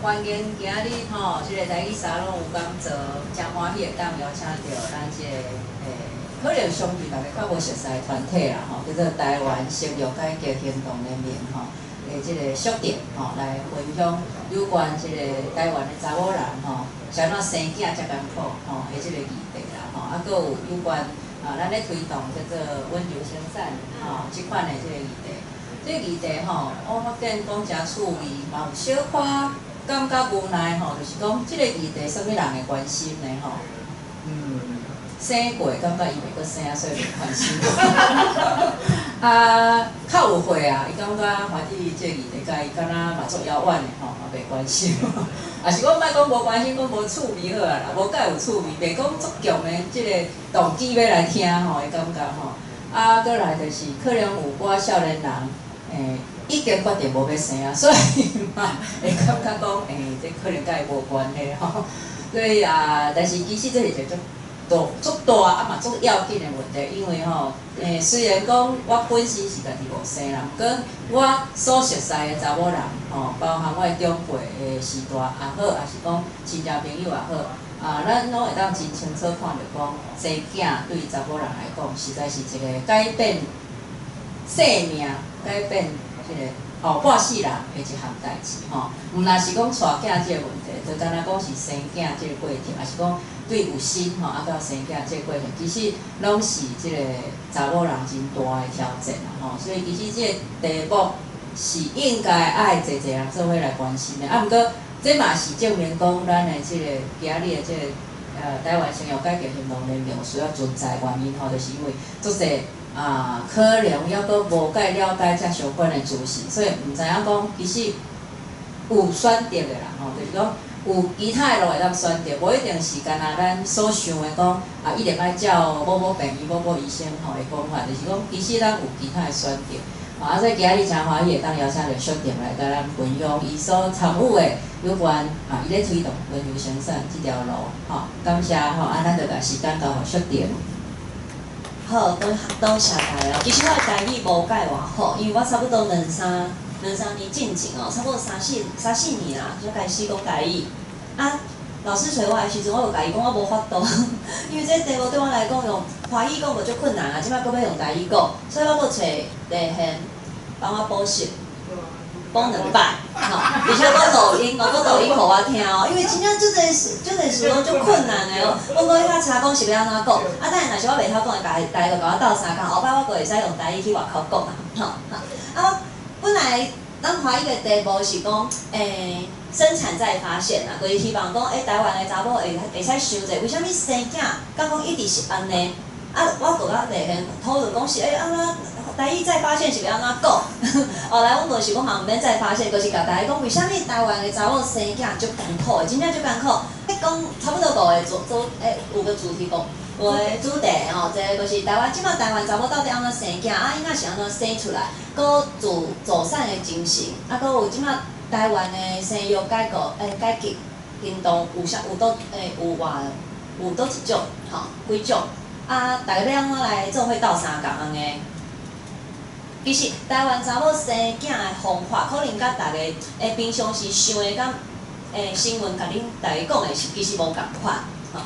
欢迎今日吼，即个台语沙龙有讲做，真欢喜会当邀请到咱即个可能相对大家较无熟悉的团体啦吼，叫做台湾生育改革行动联盟吼，即个宿点吼来分享有关即个台湾的查某人吼，是安怎生囝遮艰苦吼的即个议题啦吼，啊，佫有关咱咧推动叫做温柔生产吼，即款的即个议题。这个议题吼，我发现讲诚趣味，嘛有小可感觉无奈吼，就是讲这个议题，什么人会关心呢吼？生过感觉伊袂阁生，所以袂关心。啊，较有岁啊，伊感觉怀疑这个议题，甲伊敢若嘛足遥远的吼，嘛袂关心。啊是讲莫讲无关心，讲无趣味好啊啦，无介有趣味，袂讲足强的即个动机要来听吼的感觉吼。啊，过来就是可能有我少年人。已经决定无要生啊，所以嘛会感觉讲，这可能甲伊无关系吼。所以啊，但是其实这是一个足大啊嘛足要紧的问题，因为吼，虽然讲我本身是家己无生啦，不过我所熟悉的查某人吼，包含我的长辈的时代也好，也是讲亲戚朋友也好，啊，咱拢会当真清楚看到讲，生囝对查某人来讲，实在是一个改变生命。改变即个后半世人的一项代志吼，毋若是讲带囝即个问题，就单单讲是生囝即个过程，也是讲对有心吼，啊到生囝即个过程，其实拢是即个查某人真大的挑战啦吼。所以其实即个题目是应该爱侪侪人做伙来关心的。啊，毋过这嘛是证明讲咱的即个今日的即个台湾生育改革行动联盟需要存在原因吼，就是因为足侪。可能还阁无介了解遮相关的资讯，所以毋知影讲其实有选择的啦吼，就是讲有其他的路会当选择，无一定是干那咱所想的讲一定爱照某病院、某医生吼的讲法，就是讲其实咱有其他的选择。所以今日真欢喜会当邀请着宿店来甲咱分享伊所参与的有关伊咧推动温柔生产这条路吼，感谢吼，咱就甲时间交互宿店。好，多谢大家。其实我的台语无介偌好，因为我差不多两三年进前哦，差不多三四年啦，就开始讲台语。啊，老师找我的时阵，我有甲伊讲我无法度，因为这题目对我来讲用华语讲无足困难啊，即摆搁要用台语讲，所以我搁找地线帮我补习。讲2摆，吼，而且我录音，我录音互我听哦，因为真正就这事拢足困难的哦。我搁遐查讲是要安怎讲，等下若是我袂晓讲的，大家甲我斗相共，后摆我搁会使用台语去外口讲啊，吼。本来咱华语的题目是讲，生产再发现啊，就是希望讲，台湾的查某会使想者，为虾米生囝，敢讲一直是安尼？我搁甲内向讨论讲是，安怎？台语再发现是要安怎讲？后来阮就是讲嘛，毋免再发现，就是甲大家讲，为虾米台湾的查某生囝足艰苦的，真正足艰苦。讲差不多5个主题讲，5个主题吼，一个就是台湾台湾查某到底安怎生囝，应该是安怎生出来，搁助产的精神，搁有台湾的生育改革行动有倒一种吼，几种大家要安怎来做伙斗相共安尼？其实台湾查某生囝的方法，可能甲大家平常时想的甲新闻甲恁大家讲的是其实无共款，吼。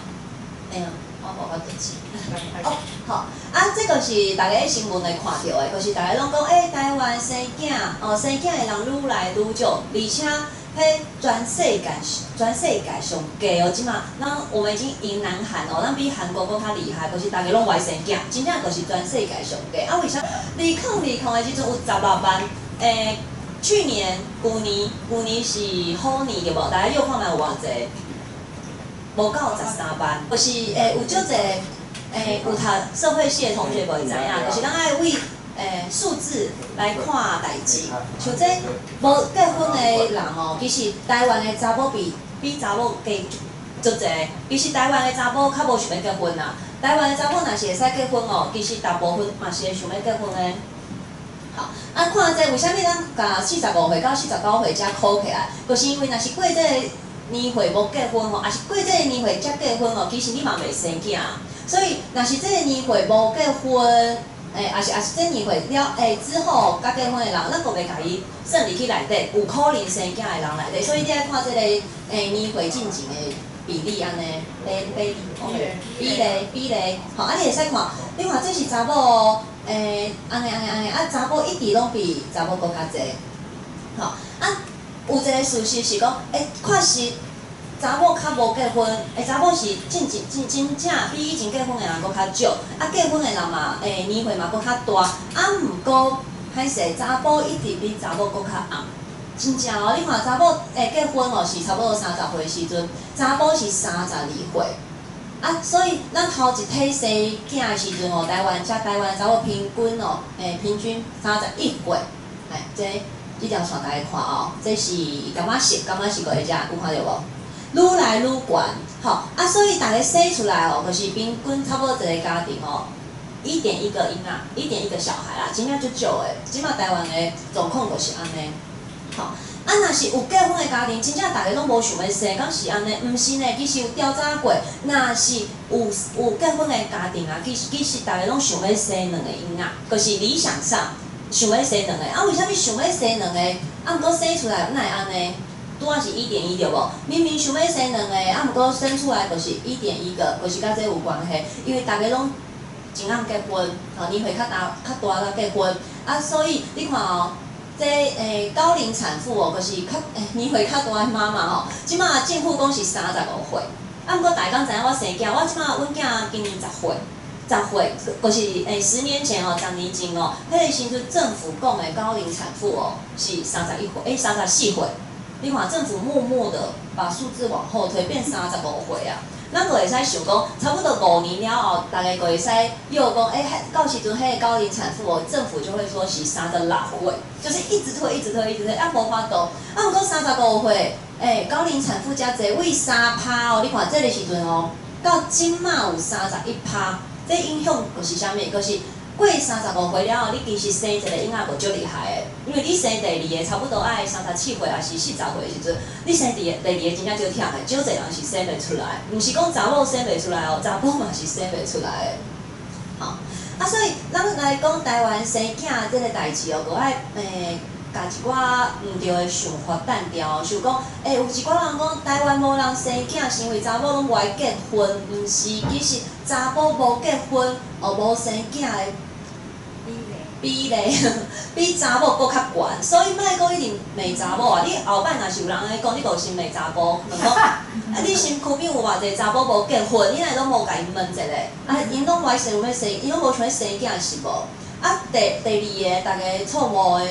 我无法度记。哦，好，这个是大家喺新闻会看到的，就是大家拢讲，台湾生囝，生囝的人愈来愈少，而且迄全世界上低哦，咱我们已经赢南韩哦，咱比韩国搁较厉害，就是大家拢爱生囝，真正就是全世界上低。为啥？2020的时阵有16万，去年、旧年是虎年对无？大家又看卖有偌济？无到13万，就是有足济有读社会系的同学无会知影，就是咱爱为数字来看代志。像这无结婚的人哦，其实台湾的查某比查某加足济。其实台湾的查某较无想要结婚啦。台湾的查某若是会使结婚哦，其实大部分嘛是会想要结婚的。好，看这为虾米咱甲45岁到49岁才考起来，就是因为若是过这年岁无结婚吼，也是过这个年岁才结婚哦，其实你嘛袂生囝。所以若是这个年岁无结婚，也是这年岁了，之后甲结婚的人，咱个袂甲伊算入去内底，有可能生囝的人内底，所以你爱看这个年岁进前的比例安尼，比例，吼，啊你会使看，你看这是查某，安尼，啊查某一直拢比查某搁较济，吼，啊有一个事实是讲，确实。查某较无结婚，查某是真正比以前结婚的人搁较少，啊结婚的人嘛，年岁嘛搁较大，啊毋过歹势，查甫一直比查某搁较红，真正哦，你看查某结婚哦是差不多30岁时阵，查某是32岁，啊所以咱头一体生囝的时阵哦，台湾查某平均哦，平均31岁，这条线大家看哦，这是感觉是个会遮有看到无？愈来愈悬，吼啊！所以大家生出来哦，就是平均差不多一个家庭哦，1.1个囡仔，1.1个小孩啦，真正足少诶。即马台湾诶状况就是安尼，吼。啊，若是有结婚诶家庭，真正大家拢无想要生，敢是安尼？毋是呢，其实有调查过，若是有结婚诶家庭啊，其实大家拢想要生2个囡仔，就是理想上想要生2个。啊，为虾米想要生2个？啊，毋过生出来哪会安尼？拄仔是1.1对无？明明想要生2个，啊，毋过生出来就是1.1个，就是甲这有关系。因为大家拢真暗结婚，吼年岁较大才结婚，啊，所以你看哦，这高龄产妇哦，就是年岁较大的妈妈吼，即马政府讲是35岁，啊，毋过大家敢知影我生囝，我即马阮囝今年10岁。10岁，就是10年前哦，10年前哦，迄个时阵政府讲的高龄产妇哦是31岁，34岁。你看政府默默的把数字往后推，变35岁啊。咱就会使想讲，差不多5年了后，大家就会使又讲，到时阵迄个高龄产妇哦，政府就会说是36岁，就是一直推，啊无法度。啊，毋过35岁，高龄产妇才侪为3%哦，你看这个时阵哦，到今嘛有31%，这影响就是啥物？就是过35岁了后，你其实生一个囡仔无足厉害的，因为你生第2个差不多爱37岁还是40岁的时阵，你生第2个真正就忝的，少侪人是生袂出来。毋是讲查某生袂出来哦，查甫嘛是生袂出来的。好，啊，所以咱来讲台湾生囝这个代志哦，就爱甲一寡毋对的想法淡掉，想讲，有一寡人讲台湾无人生囝，是因为查某拢无爱结婚，毋是，其实查某无结婚，无生囝的比例比查某搁较悬，所以莫讲一定骂查某啊！你后摆若是有人安尼讲，你就先骂查某，讲你身躯边有偌济查某无结婚，你哪会拢无甲伊问一下？啊，因拢怀生有要生，因拢无想要生囝是无？啊，第二个大家错误的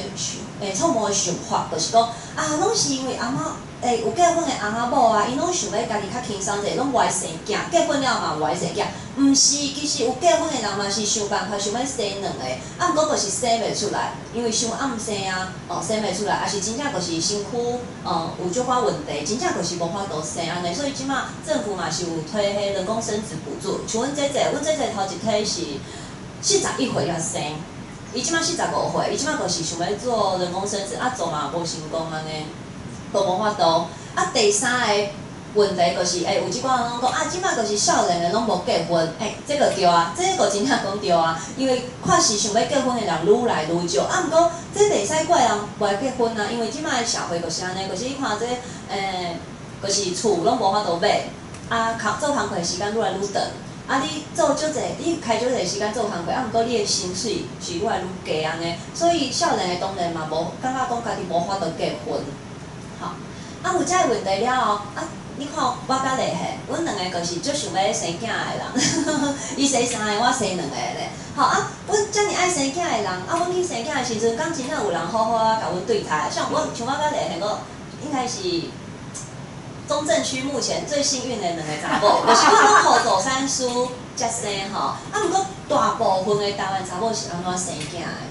想法，就是讲啊，拢是因为阿嬷。有结婚的翁仔某啊，因拢想要家己较轻松者，拢无爱生囝。结婚了嘛无爱生囝，毋是，其实有结婚的人嘛是想办法想要生2个，啊，毋过就是生袂出来，因为伤暗生啊，生袂出来，啊是真正就是身躯有足寡问题，真正就是无法度生安尼。所以即马政府嘛是有推迄人工生殖补助，像阮姐头一胎是41岁才生，伊即马45岁，伊即马就是想要做人工生殖，啊做嘛无成功安尼。都无法度。啊，第3个问题就是，有一寡人拢讲啊，即摆就是少年的拢无结婚，这个对啊，这个真正讲对啊，因为确实想要结婚的人愈来愈少。啊，毋过这袂使怪人不爱结婚啊，因为即摆的社会就是安尼，就是你看这，就是厝拢无法度买，啊，做工课的时间愈来愈长。啊，你做足济，你开足济时间做工课，啊，毋过你的薪水是愈来愈低安尼，所以少年的当然嘛无感觉讲家己无法度结婚。好，啊有遮个问题了后，啊你看我甲丽嘿，阮2个就是足想要生囝的人，伊生3个，我生2个咧。好啊，阮遮尔爱生囝的人，啊阮去生囝的时阵，敢真正有人好好啊甲阮对待。像我甲丽嘿，我应该是中正区目前最幸运的2个查某，就是我拢好走山书才生吼。啊，毋过大部分的台湾查某是安怎生囝的？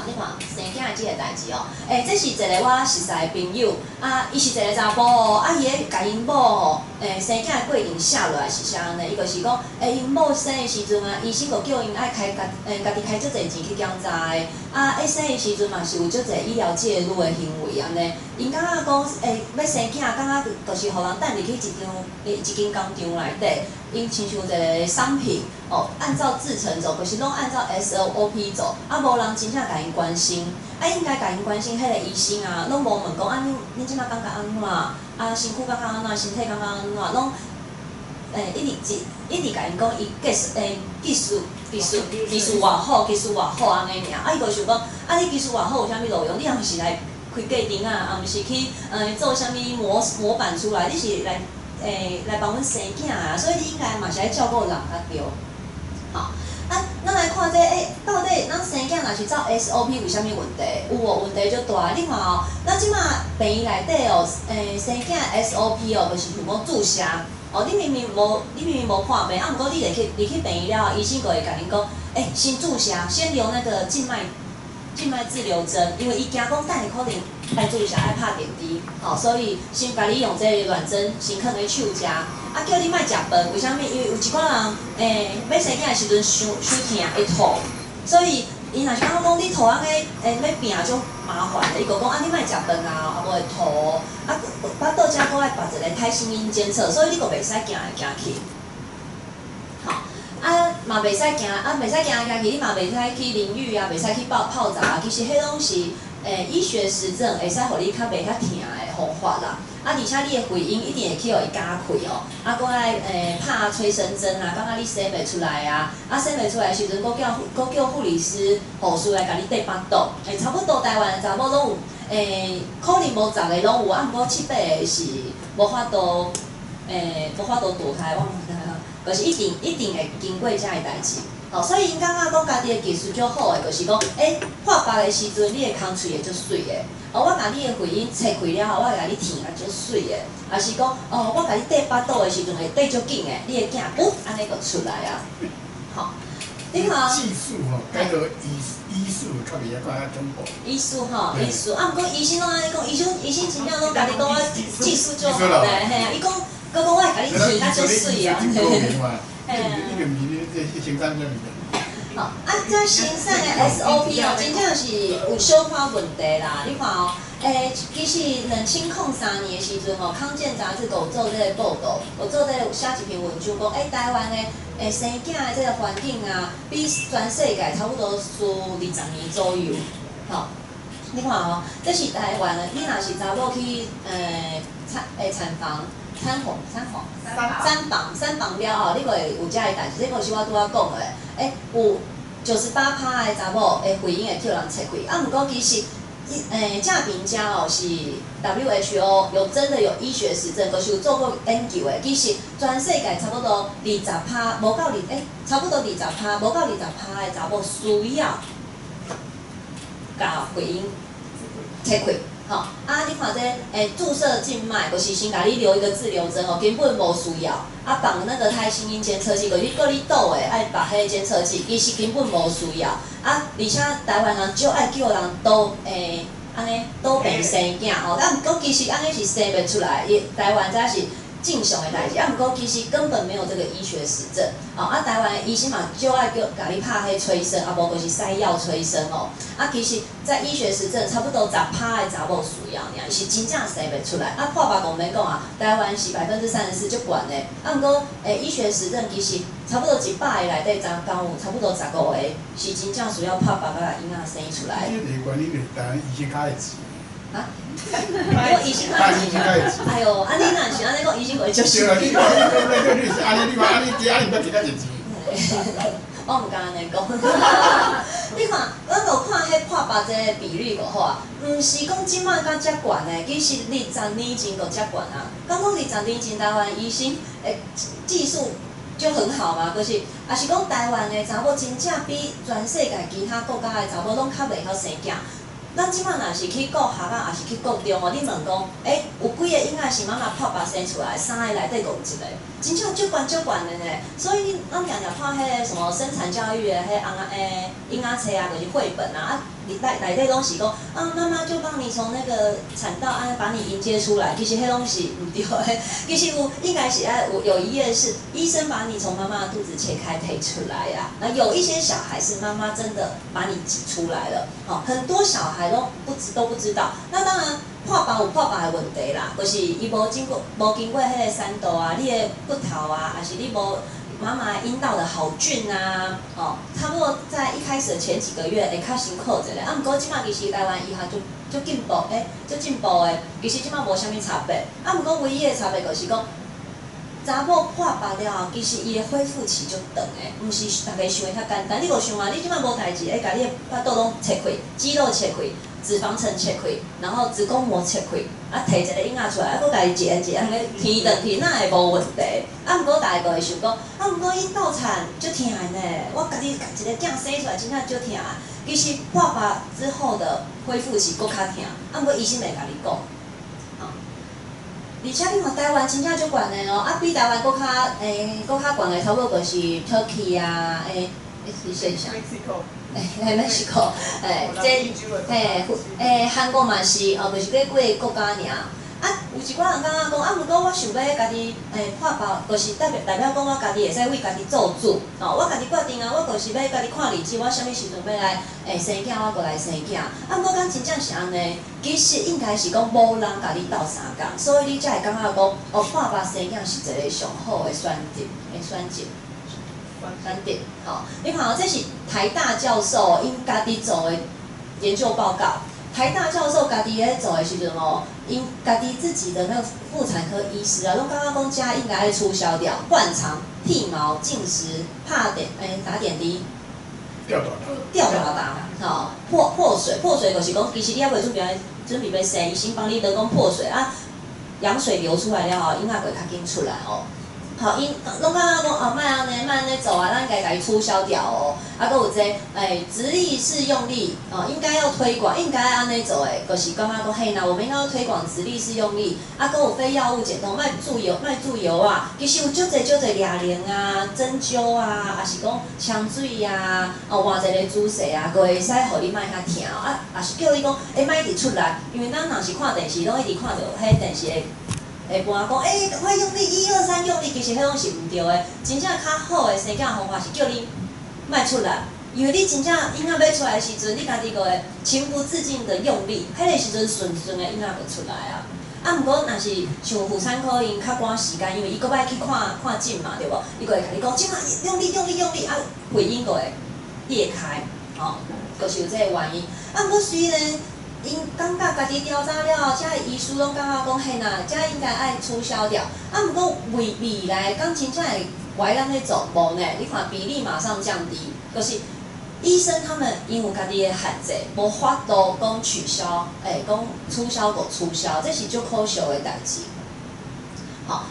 你看生囝的即个代志哦，这是一个我熟识的朋友，啊，伊是一个查甫哦，啊，伊咧甲因某哦，生囝的过程写落来是啥呢？伊就是讲，因某生的时阵啊，医生就叫因爱家己开足济钱去检查的，啊，生的时阵嘛是有足侪医疗介入的行为安尼，因感觉讲要生囝，感觉就是互人等入去一间工厂内底，因亲像一个商品按照制程走，就是拢按照 SOP 走，无人真正甲因关心，应该甲因关心迄个医生拢无问讲恁即摆感觉安怎，身躯感觉安怎，身体感觉安怎，拢一直甲因讲伊技术偌好，技术偌好安尼尔。伊就想讲，你技术偌好有啥物路用？你若是来开价丁毋是去做啥物模板出来？你是来帮阮生囝所以你应该嘛是爱照顾人较对。好，咱来看这到底咱生囝若是照 SOP 有啥物问题？有问题就大。你看咱即马病院内底生囝 SOP 就是像讲注射。你明明无看病，毋过你入去病院了后，医生就会甲恁讲，先注射，先留那个静脉滞留针，因为伊惊讲等下可能爱注射爱拍点滴，所以先甲你用这个软针先放咧手食，叫你莫食饭，为啥物？因为有一寡人要生囝的时阵伤痛会吐，所以伊若是讲你吐要病就麻烦了，伊就讲你莫食饭无会吐巴肚遮搁爱拔一个胎心音监测，所以你就袂使行来行去。好，嘛袂使行，袂使行来行去，你嘛袂使去淋浴袂使去泡澡其实迄拢是医学实证，会使互你较袂遐疼的方法啦。而且你的会阴一定会去互伊加开搁爱拍催生针感觉你生袂出来生袂出来的时阵，搁叫护理师、护士来甲你缀巴肚，差不多台湾的查某拢有。可能无10个拢有，毋过7、8个是无法度堕胎，我唔知就是一定会经过遮个代志。所以因感觉讲家己的技术足好的，就是讲，破腹的时阵，你的空喙会足水的。我甲你的会阴切开了后，我会甲你舔足水的。也是讲，我甲你缀巴肚的时阵会缀足紧的，你的囝安尼就出来好。你看，技术改个医术较袂晓讲中国。医术医术毋过医生拢安尼讲，医生真正拢甲你讲技术就好咧，伊讲，佮讲我会甲你舔足水你就毋是这生产这物件。这生产的 SOP 真正是有小可问题啦。你看其实2003年的时阵康健杂志有做这个报道，有做这个写一篇文章讲，台湾的生囝的这个环境比全世界差不多输20年左右。你看这是台湾的，你若是查某去产房。三房了你会有遮个代志，这个是我拄仔讲的。有98%的查某会阴会叫人切开，毋过其实正面遮是 WHO 真的有医学实证，就是有做过研究的。其实全世界差不多20%，无到差不多20%，无到20%的查某需要甲会阴切开。你看这注射静脉，就是先甲你留一个滞留针根本无需要。绑那个胎心音监测器，就是你倒的爱绑迄个监测器，其实根本无需要。而且台湾人少爱叫人安尼倒病生囝毋过其实安尼是生袂出来，台湾才是正常的代志。毋过其实根本没有这个医学实证。台湾的医生嘛少爱甲你拍迄催生，无就是塞药催生其实，在医学实证差不多10%的查某需要尔，是真正生袂出来。破腹讲免讲台湾是34%足悬的。毋过医学实证其实差不多100个内底有差不多15个是真正需要破腹甲婴仔生出来。这个原因就是台湾医生较爱钱。我医生较爱钱哎呦，你若是安尼讲，医生会足生气。你是安尼，你话安尼加，你不要加较侪钱。我毋敢安尼讲。你看，咱就看迄破腹这个比率就好毋是讲即摆甲遮悬的，其实20年前就遮悬敢讲20年前台湾医生技术就很好嘛，就是也是讲台湾的查某真正比全世界其他国家的查某拢较袂晓生囝。咱即摆若是去国学也是去国中你问讲，有几个婴仔是妈妈破腹生出来，3个内底就有1个，真正足悬的呢。所以咱常常看迄个什么生产教育的迄婴仔册就是绘本内底拢是讲啊，妈妈就帮你从那个产道把你迎接出来，其实迄拢是唔对的。其实应该是有一页是医生把你从妈妈的肚子切开推出来呀。那有一些小孩是妈妈真的把你挤出来了，很多小孩都不知道。那当然破疤有破疤的问题啦，就是伊无经过迄个产道啊，你的骨头啊，还是你无。妈妈阴道的好菌啊，差不多在一开始的前几个月会较辛苦一下。不过即马其实台湾医学就进步，就进步的。其实即马无啥物差别。不过唯一的差别就是讲，查某破疤了后，其实伊的恢复期就长的，毋是大家想的较简单。你无想啊，你即马无代志，甲你的巴肚拢切开，肌肉切开，脂肪层切开，然后子宫膜切开，摕一个婴仔出来，佮家己一个一个安尼填转去，那会无问题。不过大家个会想讲，不过阴道产足疼呢，我家己一个囝生出来真正足疼。其实破疤之后的恢复期佫较疼，不过医生会甲你讲。而且你看台湾真正足悬的哦，比台湾佫较悬的，差不多就是 Turkey 啊，是啥？Mexico， 韩国嘛是，就是几个国家尔。有一寡人感觉讲，不过我想要家己破疤，就是代表讲我家己会使为家己做主。我家己决定啊，我就是要家己看日子，我啥物时阵要来生囝，我过来生囝。不过敢真正是安尼，其实应该是讲无人家己斗相共，所以你才会感觉讲，破疤生囝是一个上好的选择。你看这是台大教授因家己做的研究报告。台大教授家己咧做的时阵因家己自己的那个妇产科医师拢感觉讲家应该要促销掉，灌肠、剃毛、进食、打点滴、吊打破水就是讲，其实你还未准备要生，医生帮你讲破水羊水流出来了后，婴仔会较紧出来因拢感觉讲莫安尼做咱应该甲伊促销掉搁有直立式用力应该要推广，应该安尼做就是感觉讲嘿我们应该要推广直立式用力搁有非药物减痛，莫注油啊，其实有足侪哑铃啊、针灸啊，还是讲呛水啊，换一个姿势搁会使互你莫较疼也是叫你讲莫一直出力，因为咱若是看电视，拢一直看到迄电视会搬讲赶快用力，1、2、3用力，其实迄拢是毋对的。真正较好的生囝方法是叫你莫出力，因为你真正婴仔要出来的时阵，你家己个会情不自禁的用力，迄个时阵顺的婴仔就出来啊。不过若是像妇产科因较赶时间，因为伊搁要去看诊嘛，对无？伊搁会甲你讲，即马用力，会阴个会裂开，就是有这个原因。不过虽然因感觉家己调查了后，遮医师拢感觉讲嘿呐，遮应该爱促销掉。不过未来讲真正会歪咱咧做无呢？你看比例马上降低，就是医生他们因有家己的限制，无法度讲取消，讲促销个促销，这是足可笑的代志。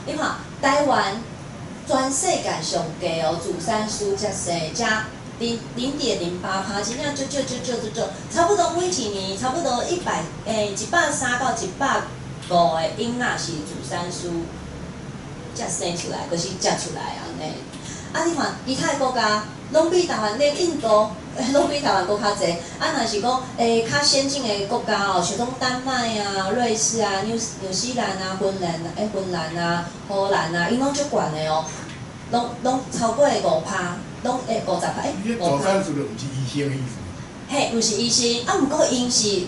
你看台湾全世界上低自产输接生加。0.08%，真正足，差不多每一年差不多130到150个婴仔是自产输才生出来，就是才出来安尼。你看其他国家拢比台湾，连印度拢比台湾搁较济。若是讲较先进的国家像讲丹麦啊、瑞士啊、纽西兰啊、芬兰啊、荷兰啊，因拢足悬的拢超过5%。拢50%，你做手术就毋是医生的意思。嘿，毋是医生，不过因是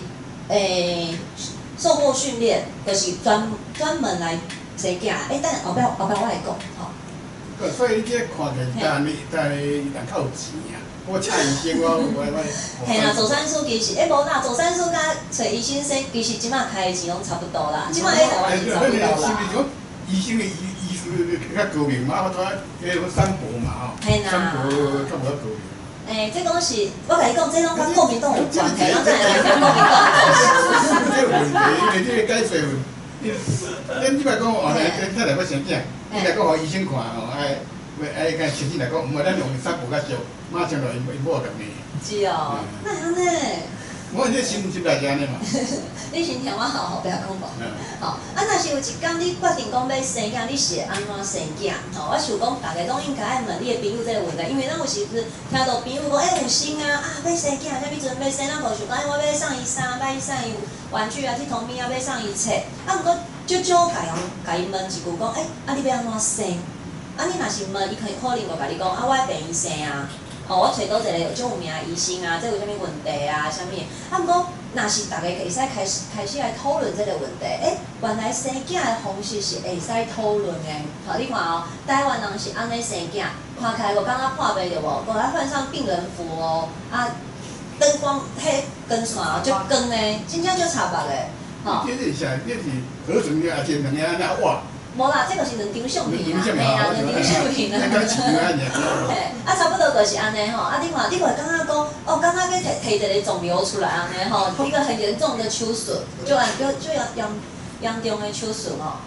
受过训练，就是专门来生囝。等后壁我会讲所以你这看起来，但较有钱啊。我请医生，我。嘿啦，做手术其实无啦，做手术甲找医生生，其实即马开的钱拢差不多啦。即马台湾是差不多啦。医生的医术较高明嘛，我三博嘛三博较无高明。这拢是我甲你讲，这拢甲国民党有关系，咱再来讲国民党。这个问题，因为这个解释，你莫讲咱来要生囝，你来讲互医生看甲亲戚来讲，毋係咱用三博较少，马上就因某就病。是那安尼。我这心情来是安尼嘛。你先听我好，不要讲无。吼，若是有一天你决定讲要生囝，你是会安怎生囝？吼，我想讲，大家拢应该爱问你的朋友这个问题，因为咱有时听到朋友讲，有生啊，要生囝，啥物阵要生，咱无想讲，我要送伊衫，要送伊玩具啊，去童兵啊，要送伊册。毋过少甲伊问一句讲，你要安怎生？你若是问，伊可能就甲你讲，我病医生啊。我找到一个有种有名的医生啊，这有啥物问题啊，啥物？毋过，若是大家会使开始来讨论这个问题。原来生囝的方式是会使讨论的。你看哦，台湾人是安尼生囝，看起来无感觉破病着无？来换上病人服哦，灯光迄光线哦，足光的，真正足差别的。这是啥？这是合成的，还是两个安尼画？无啦，这个是两张相片啦，嘿啊，两张相片啦。嘿，差不多就是安尼吼。你看，你会感觉讲，感觉要摕一个肿瘤出来安尼吼，一个很严重的手术，就严重的手术吼。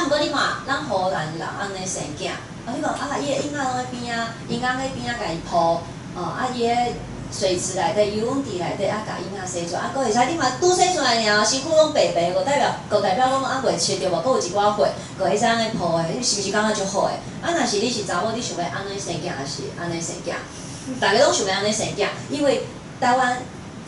毋过你看，咱荷兰人安尼生囝，你看伊个婴仔拢喺边婴仔喺边甲伊抱，伊个水池内底、游泳池内底，甲婴仔生出来，佫会使你看拄生出来尔，身躯拢白白，佫代表讲未切着无，佫有一寡血，佫会使安尼抱的，你是毋是感觉足好诶？若是你是查某，你想要安尼生囝，还是安尼生囝？大家拢想要安尼生囝，因为台湾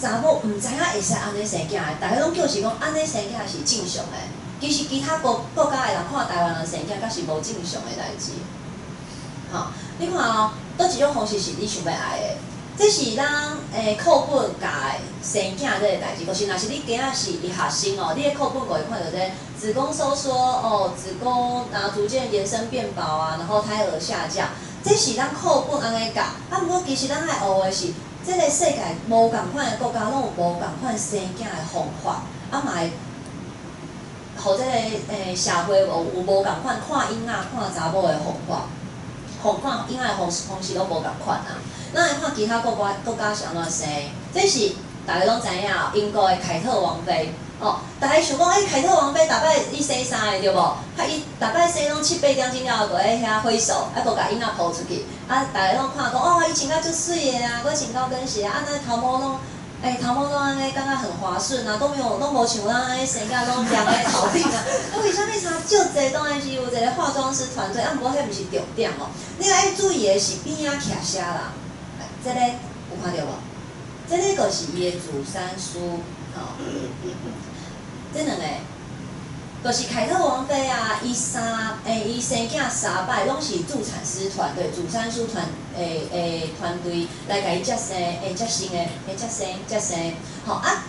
查某毋知影会使安尼生囝诶，大家拢叫是讲安尼生囝是正常诶。其实其他国家诶人看台湾人生囝，甲是无正常诶代志。你看哦，倒一种方式是你想要爱诶？这是咱课本教生囝这个代志，就是若是你今仔是伫学生哦，你的课本会看到这子宫收缩子宫逐渐延伸变薄啊，然后胎儿下降，这是咱课本安尼教。毋过其实咱爱学的是，这个世界无共款的国家拢有无共款生囝的方法，嘛会，互这个社会有无共款看婴仔、看查某的方法。看婴仔的方式拢无共款啊！咱来看其他国家是安怎生，这是大家拢知影，英国的凯特王妃大家想讲，凯特王妃逐摆伊生啥个对无？伊逐摆生拢7、8点钟了后，佫喺遐挥手，佫甲婴仔抱出去，大家拢看讲，伊穿甲足水个啊，佫穿高跟鞋啊，那头毛拢。头毛拢安尼，感觉很滑顺啊，拢无像咱安尼生囝拢凉在头顶啊。为啥物差少济？当然是有一个化妆师团队，毋过迄毋是重点哦。你爱注意的是边仔徛啥啦？这个有看到无？这个就是伊的祖山书，这两个，就是凯特王妃啊，伊生囝3摆拢是助产师团队、祖山书团团队来甲伊接生，接生，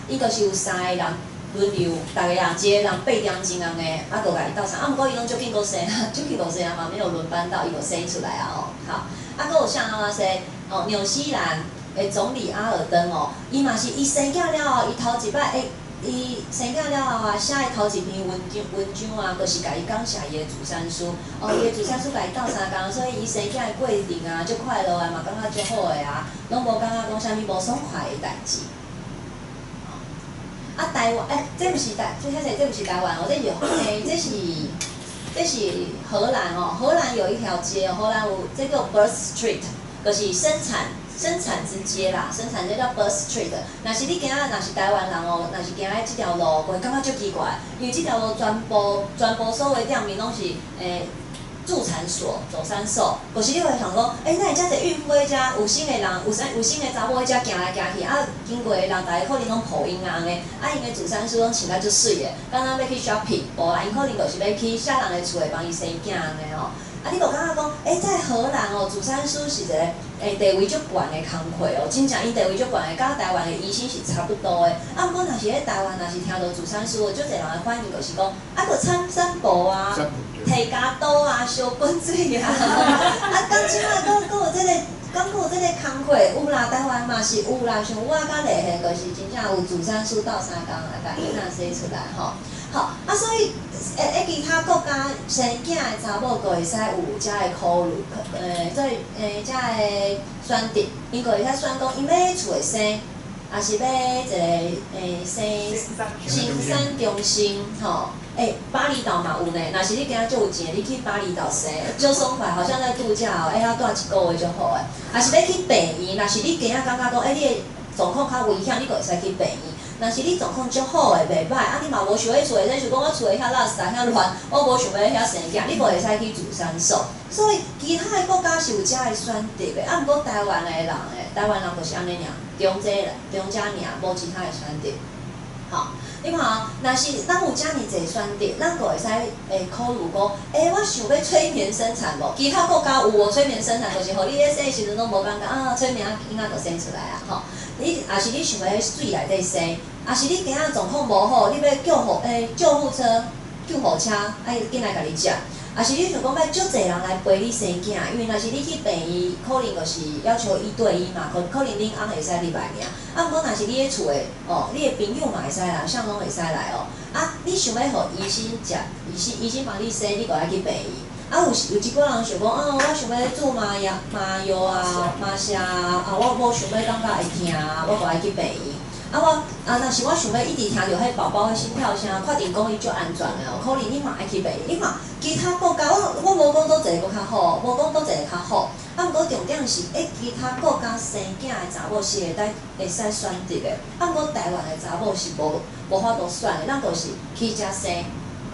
伊就是有3个人轮流，逐个人一个人8点钟安尼，佫甲伊斗生，毋过伊拢足紧佫生，足紧佫生啊嘛，没有轮班到，伊佫生出来啊好，佫有像安怎说纽西兰的总理阿尔登伊嘛是伊生囝了后，伊头一摆伊生囝了后写的头一篇文章啊，就是甲伊感谢伊的祖山书。伊的祖山书甲伊斗3工，所以伊生囝的过程啊，足快乐的嘛，感觉足好的啊，拢无感觉讲啥物无爽快的代志。台湾这毋是这毋是台湾这是荷兰荷兰有一条街荷兰有这个 Birth Street， 就是生产之街啦，生产街叫 Birth Street。若是你今仔若是台湾人若是行咧即条路，会感觉足奇怪，因为即条路全部所有店面拢是助产所、走山所，就是你会想讲，哪会遮侪孕妇喺遮，有生的人，有生的查某喺遮行来行去，经过的人，大家可能拢抱婴安尼，因的助产师拢穿甲足水的，敢若要去 shopping， 无啦，因可能就是要去下人的厝内帮伊生囝安尼你就感觉讲，在荷兰助产师是一个地位足悬的工课真正伊地位足悬的，甲台湾的医生是差不多的。毋过若是喺台湾，若是听到助产师，足侪人的反应就是讲，佫产散步啊，摕家刀啊，烧滚水啊，讲即摆佫有这个。讲有这个工课有啦，台湾嘛是有啦，像我较厉害，就是真正有助产师斗3工来甲囡仔生出来好，所以其他国家生囝的查某佫会使有遮个考虑，遮个选择，因佫会使选讲，伊要厝会生，还是要一个生产中心巴厘岛嘛有呢。若是你今仔足有钱，你去巴厘岛生，足爽快，好像在度假遐住1个月就好诶。还是要去病院，若是你今仔感觉讲，你的状况较危险，你就会使去病院。若是你状况足好诶，袂歹，啊，你嘛无想要厝诶，像讲我厝诶遐垃圾遐乱，我无想要遐生囝，你无会使去自山所。所以其他诶国家是有遮诶选择诶，啊，毋过台湾诶人台湾人就是安尼尔，中遮尔，无其他诶选择。好，你看哦，若是咱有遮尔济选择，咱就会使考虑讲，我想要催眠生产无？其他国家有无催眠生产，就是互你咧生诶时阵拢无感觉啊，催眠囡仔就生出来啊，吼。你也是你想要水内底生，也是你今仔状况无好，你要救护车、救护车，紧来甲你接。也是你想讲要足侪人来陪你生囝，因为若是你去病院，可能就是要求1对1嘛，可能恁翁会使入来尔。啊，毋过若是你咧厝诶，你诶朋友嘛会使来，相拢会使来哦。啊，你想要互医生接，医生帮你生，你就爱去病院。啊，有一寡人想讲，我想要注麻药啊、麻射啊，我无想要感觉会疼，我就爱去病院。若是我想要一直听着迄宝宝的心跳声，确定讲伊足安全的可能你嘛爱去病院。你嘛其他国家，我无讲倒一个较好，无讲倒一个较好。啊，毋过重点是，其他国家生囝的查某是会使选择的。啊，毋过台湾的查某是无法度选的，咱就是去遮生。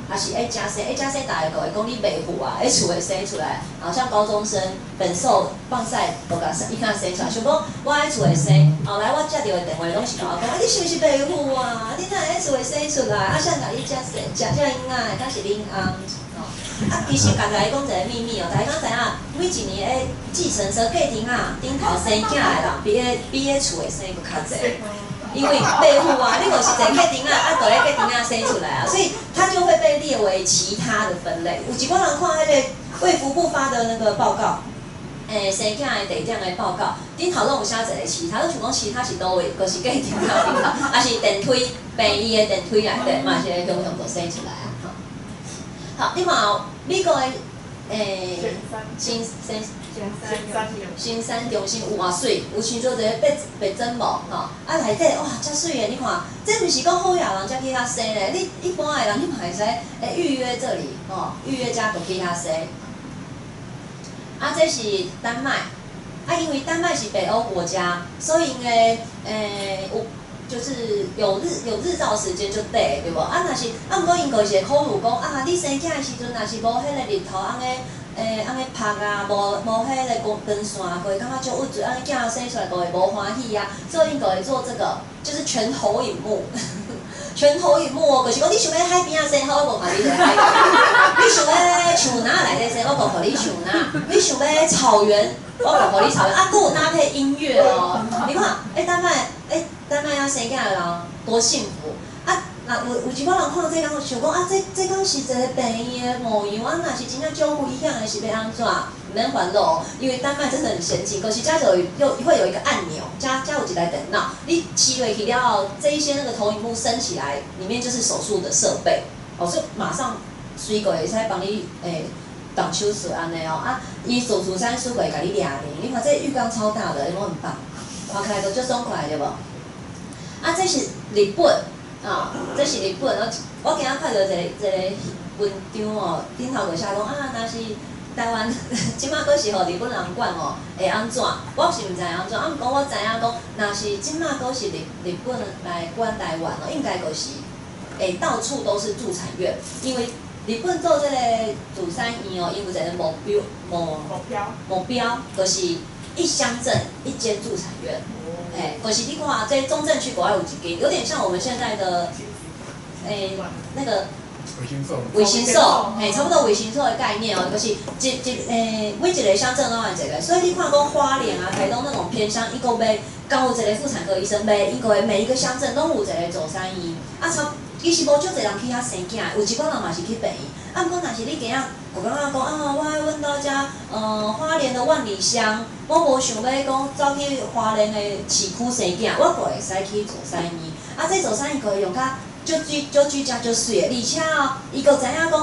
也是加生，加生大家就会讲你袂赴啊，厝会生出来，好像高中生本受放晒，就甲伊看生出来。想讲我喺厝会生，后来我接到的电话拢是甲我讲，你是毋是袂赴啊？你哪会喺厝会生出来？啊，谁甲你接生？接这囡仔，敢是恁翁？啊，其实甲大家讲一个秘密哦，大家知影，每一年诶计程车客厅啊，顶头生囝的人比厝会生佫较济。因为被护啊，你就是在客厅啊，就咧客厅啊生出来啊，所以它就会被列为其他的分类。有一寡人看迄个卫福部发的那个报告，生囝的地点的报告，顶头拢有写一个其他，你想讲其他是倒位，就是客厅啊顶头，还是电梯病院的电梯内底嘛是会共同就生出来啊。好，你看美国的新山中心有偌水，有像做一个别针无吼，啊内底哇遮水的，你看，这毋是讲好野人才去遐生咧，你一般的人你嘛会使预约这里预约遮就去遐生。啊，这是丹麦，因为丹麦是北欧国家，所以因的就是有日照时间就对无？啊，若是毋过因就是会考虑讲你生囝的时阵，若是无迄个日头安尼晒啊，无迄个光线，会感觉足郁卒，囝生出来就会无欢喜啊，所以因就会做这个，就是全投影幕。全投影幕哦，就是讲你想要海边仔生，我无互你去海边；你想要树林内底生，我无互你树林；你想要草原，我无互你草原。啊，佮有搭配音乐哦，你看，丹麦啊生囝的人多幸福啊！有一寡人看到这讲，想讲这敢是一个病院的模样啊？若是真正足危险的，是要安怎？唔免烦恼，因为丹麦真的很先进，可是遮就会有一个按钮，遮有一台电脑，你骑落去了后，这一些那个投影幕升起来，里面就是手术的设备，所以马上随个会使帮你动手术安尼哦啊，伊手术3术会甲你抓咧，你看这浴缸超大的，有无很棒？看起来都足爽快对无？啊，这是日本这是日本。我今仔看到一个文章哦，顶头就写讲若是台湾即马阁是互日本人管会安怎？我是毋知安怎，毋过我知影讲，若是即马阁是日本来管台湾应该就是到处都是助产院，因为日本做这个主产院因有一个目标，就是一乡镇一间助产院。可是你看，在中正区国外有一间，有点像我们现在的，那个卫星所，差不多卫星所的概念哦，就是每一个乡镇拢有一个，所以你看讲花莲啊、台东那种偏乡，伊个要搞有一个妇产科医生，伊个每一个乡镇拢有一个助产院，其实无足侪人去遐生囝，有一寡人嘛是去病院。毋过若是你今仔有感觉讲我爱阮兜遮花莲的万里乡，我无想要讲走去花莲的市区生囝，我就会使去助产院。这助产院可以用较居家足水的，而且伊个知影讲要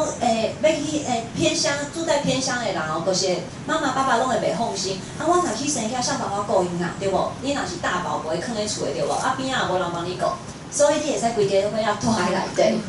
去偏乡住在偏乡的人就是妈妈爸爸拢会袂放心。我若去生囝，谁帮我顾因对无？你若是大宝不会囥咧厝的对无？边仔也无人帮你顾。所以你会使规家拢要住喺内底，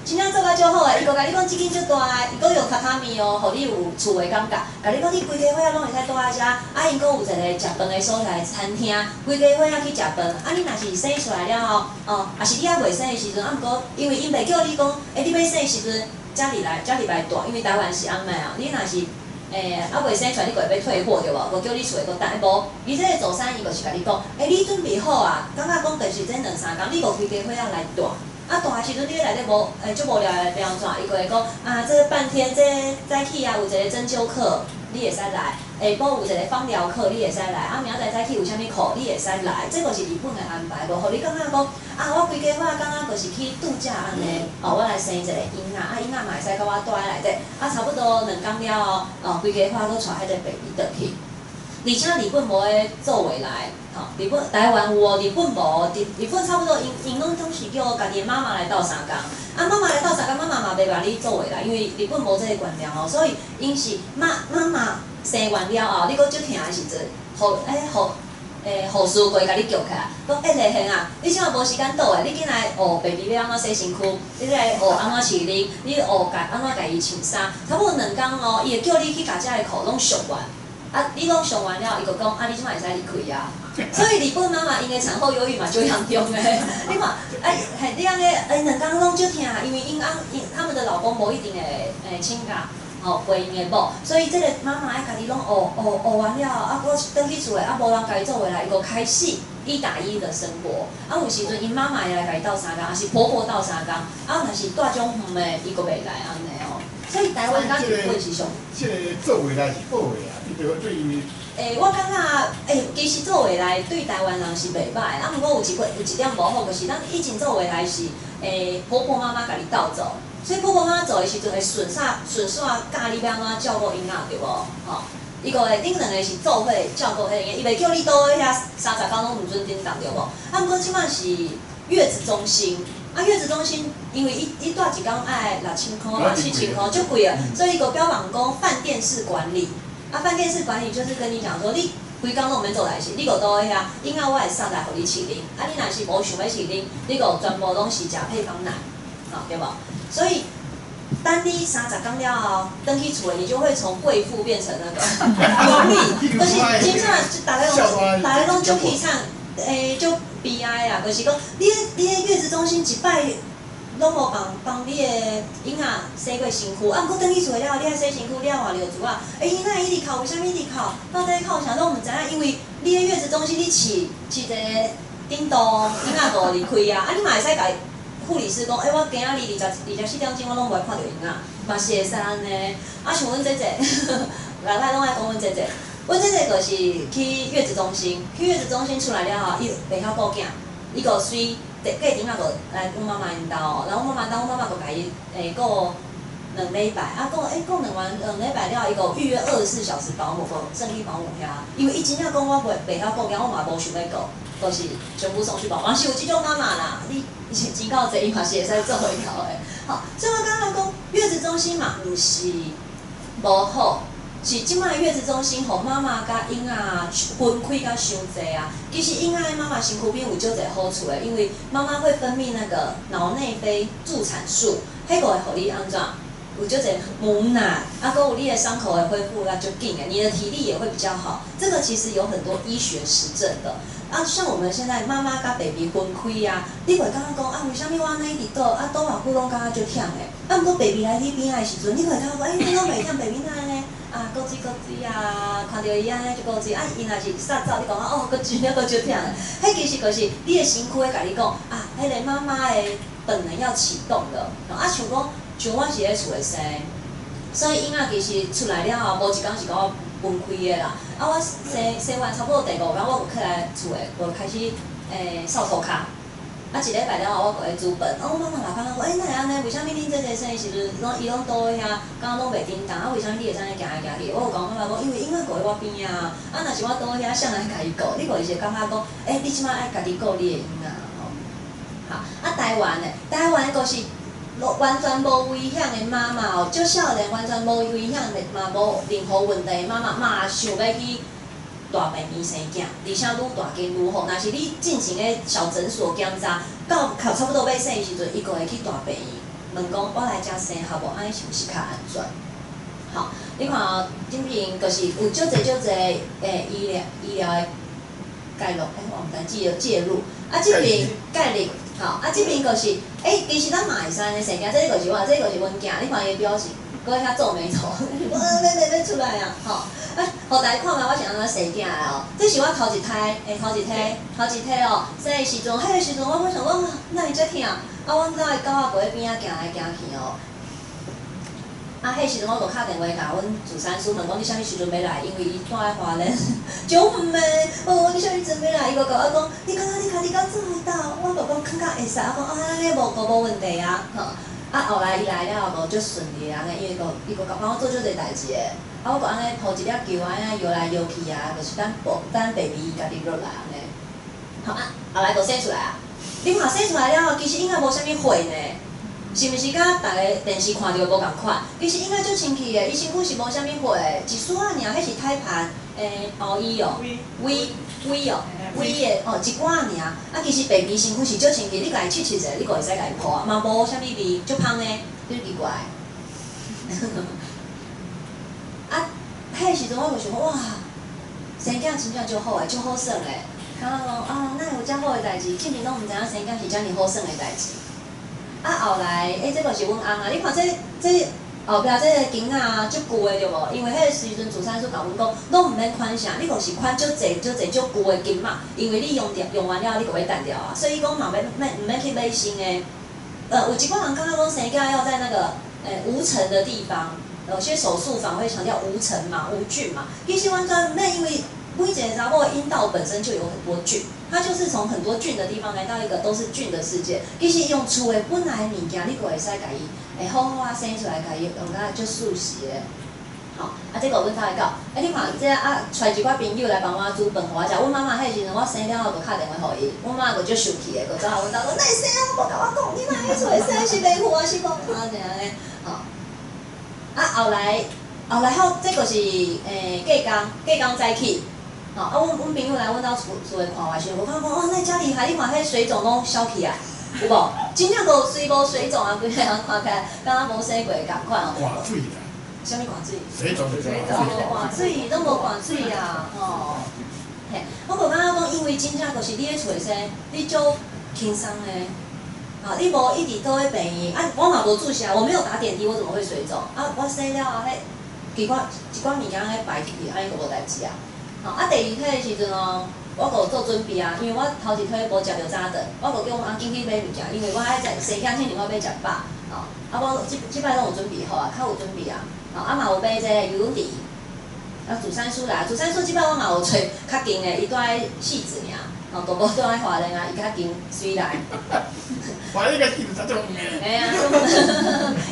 真正做甲足好诶，伊阁甲你讲即间足大诶，伊阁有榻榻米哦，互你有厝诶感觉。甲你讲你规家伙仔拢会使住喺遮，啊，因阁有一个食饭诶所在餐厅，规家伙仔去食饭。啊，你若是生出来了后，哦，也是你还未生诶时阵，啊，毋过因为因袂叫你讲，你要生诶时阵，才入来住，因为台湾是安尼啊，你若是未生出来，你就会要退货对无？无叫你厝诶阁等，无，伊这个做生意就是甲你讲，你准备好啊，感觉讲就是这两三工，你无规家伙仔来住。啊，大诶时阵，你咧内底无足无聊诶，变安怎？伊就会讲啊，这半天这早起啊有一个针灸课，你会使来；下晡有一个芳疗课，你会使来。啊，明仔载早起有啥物课，你会使来。这就是日本诶安排，无互你感觉讲啊，我规家伙感觉就是去度假安尼。哦，我来生一个婴仔，啊婴仔嘛会使甲我住喺内底，啊差不多2工了后，规家伙搁带迄个 baby 倒去。而且日本无诶做回来。吼，日本台湾有哦，日本无，日本差不多因拢总是叫家己的妈妈来斗3工，啊妈妈来斗3工，妈妈嘛袂甲你做回来，因为日本无这个观念哦，所以因是妈妈生完了后，你搁足疼的时阵，护士过甲你叫起来，讲丽萍啊，你怎啊无时间倒诶？你紧来学 baby 要安怎洗身躯，你来学安怎饲奶，你学安怎家己穿衫，差不多2工哦，伊会叫你去甲遮个课拢上完。啊，你拢上完了，伊就讲啊，你即摆会使离开啊。所以日本妈妈因的产后忧郁嘛，就严重诶。你看，你安尼2工拢足疼，因为他们的老公无一定会请假，陪因的某，所以这个妈妈爱家己拢学完了，啊，搁转去厝诶，啊，无人家己做回来，伊就开始1打1的生活。啊，有时阵因妈妈会来家己斗3工，还是婆婆斗3工，啊，若是大种远诶，伊阁袂来安尼哦。所以台湾甲日本是上。这个做回来是好诶啊，你着对因。我感觉，其实做回来对台湾人是袂歹，啊，毋过有一点无好，就是咱以前做回来是，婆婆妈妈家己斗做，所以婆婆妈妈做的时阵会顺线教你要安怎照顾婴仔，对无？吼，伊个会恁2个是做伙照顾迄个，伊袂叫你倒喺遐30工拢毋准叮当，对无？啊，毋过即摆是月子中心。啊，月子中心因为伊住1工爱6000块嘛，7000块，足贵啊，所以伊个标榜讲饭店式管理。啊，饭店式管理就是跟你讲说，你规工拢免做代志，你个倒喺遐，婴仔我会送来互你饲奶。啊，你若是无想要饲奶，你个全部拢是食配方奶，对无？所以，等你30工了后，登去厝诶，你就会从贵妇变成那个奴隶，就是真正大家拢足气惨，足悲哀啊！就是讲，你诶月子中心一摆。拢无帮你的婴仔洗过身躯，啊，毋过等去厝了，你爱洗身躯，你爱换尿珠啊。婴仔一直哭，为虾米一直哭？到底哭啥拢毋知影，因为你的月子中心你饲一个叮咚，婴仔就离开啊。啊，你嘛会使甲护理师讲，我今仔日24点钟我拢袂看到婴仔，嘛是会使安尼。啊，像阮姐姐，内底拢爱讲阮姐姐，阮姐姐就是去月子中心，出来了后，伊袂晓顾囝，伊个随。隔阵仔就来阮妈妈因兜哦，然后阮妈妈就甲伊顾2礼拜，啊顾2礼拜了，伊个预约24小时保姆，个正义保姆遐，因为伊真正讲我袂晓顾囝，我嘛无想要顾，就是全部送去保姆。嘛是有即种妈妈啦，你钱够济，伊嘛是会使做回头诶。好，所以我刚刚讲月子中心嘛，毋是无好。是即摆月子中心，互妈妈甲婴仔分开甲伤济啊。其实婴仔的妈妈身躯边有足侪好处诶，因为妈妈会分泌那个脑内啡助产素，迄个会互你安怎？有足侪母奶，啊，搁有你的伤口会恢复啊足紧诶，你的体力也会比较好。这个其实有很多医学实证的。啊，像我们现在妈妈甲 baby 分开啊，你袂感觉讲啊，为虾米我安尼伫倒啊倒偌久拢感觉足忝诶？啊，毋过 baby 来你边仔的时阵，你会感觉讲，你拢袂忝 baby 哪安尼？啊，搁水啊，看到伊安尼就搁水，啊，伊若是撒走，你讲哦，搁水了搁足忝诶。迄其实就是你的身躯会甲你讲啊，迄个妈妈的本能要启动了。啊，像我是咧厝诶生，所以婴仔其实出来了后，无1工是甲我分开的啦。啊，我生完差不多第5工，我就起来厝诶，就开始扫涂骹。啊，1礼拜了后，我就会煮饭。啊，我妈妈嘛感觉讲，哪会安尼？为虾米恁姐姐生的时阵，伊拢倒喺遐，敢若拢袂叮当？啊，为虾米你会使安尼行来行去？我有讲妈妈讲，因为婴仔顾喺我边啊。啊，若是我倒喺遐，谁来家己顾？你顾伊是感觉讲，你即摆爱家己顾你的婴仔吼。好，啊，台湾就是完全无危险的妈妈哦，足少年完全无危险的嘛，无任何问题的妈妈嘛想要去。大病院生囝，而且愈大间愈好。若是你进行个小诊所检查，到差不多要生的时阵，伊就会去大病院。问讲我来遮生好无？安尼是毋是较安全？好，你看哦，顶边就是有足侪医疗的介入，我毋知介入。啊，即边介入，吼，啊，即边就是其实咱嘛会使安尼生囝，这就是我，这就是阮囝，你看伊表情，搁遐皱眉头，要出来啊，吼。啊，互大家看觅我是安怎生囝的哦。这是我头一胎哦，生的时阵，迄个时阵我想讲，哪会遮疼？啊，阮家的狗仔陪边仔行来行去哦。啊，迄时阵我就敲电话甲阮助产师问讲，你啥物时阵要来？因为伊住在花莲，就问诶，你啥物时阵要来？伊就甲我讲，你讲你家己敢做会到？我就讲感觉会使，我讲安尼无问题啊，吼。啊，后来伊来了后，就足顺利安尼，因为伊个帮我做足侪代志诶。啊，我就安尼抱一粒球安尼摇来摇去啊，就是等 baby 家己落来安尼。好啊，后来就生出来啊。你看生出来了后，其实应该无啥物血呢。是毋是甲逐个电视看到无共款？其实应该足清气诶，伊身躯是无啥物血，一丝仔尔，迄是胎盘后衣哦，微哦，微诶哦，一寡尔。啊，其实 baby 身躯是足清气，你家己切切者，你就会使家己抱啊，嘛无啥物味，足香诶，足奇怪。啊，迄时阵我就想哇，生囝真正足好诶，足好耍诶。感觉讲啊，哪有遮好诶代志？竟然拢毋知影生囝是遮尔好耍诶代志。啊，后来，这个是阮翁啊！你看这后壁这个茎啊，足久的对无？因为迄个时阵助产士甲阮讲，拢毋免款啥，你就是款足济足久的茎嘛。因为你用完了，你就要断掉啊。所以讲嘛，毋免去买新的。有一寡人刚刚讲生囝要在那个无尘的地方，有些手术房会强调无尘嘛、无菌嘛。其实完全免，因为每一个查某的阴道本身就有很多菌。它就是从很多菌的地方来到一个都是菌的世界。其实用厝的本来的物件，你就会使甲伊好好啊生出来，甲伊用甲足舒适的。好，这个阮头会到。你看这找一寡朋友来帮我煮饭互我食。阮妈妈迄时阵我生了后就敲电话互伊，阮妈就足生气的，就走来阮兜讲，哪会生啊？无甲我讲，你哪会出来生是袂赴啊？是无？啊这样咧，吼。后来好，这个是隔工早起。阮朋友来阮兜厝诶看我时，我感觉哇，那遮厉害！你看迄水肿拢消起来，有无？真正都虽无水肿啊，规个人看起来敢若无生过共款哦。挂水啦。啥物挂水？水肿。挂水拢无挂水啊，吼。嘿，我就感觉讲，因为真正就是你咧厝生，你足轻松诶。你无一直倒咧病院，我嘛无注射，我没有打点滴，我怎么会水肿？我生了后，一寡物件咧排去，安尼就无代志啊。第二胎的时阵哦，我有做准备啊，因为我头一胎无食着早顿，我就叫阮阿紧去买物件，因为我爱生囝前我要食饱，我即摆拢有准备好啊，较有准备啊，嘛有买这个油梨，助产士啦，助产士即摆我嘛有找较近的，伊住在汐止尔，都无住在华联啊，伊较近水来。华联个戏就真种诶。嘿啊，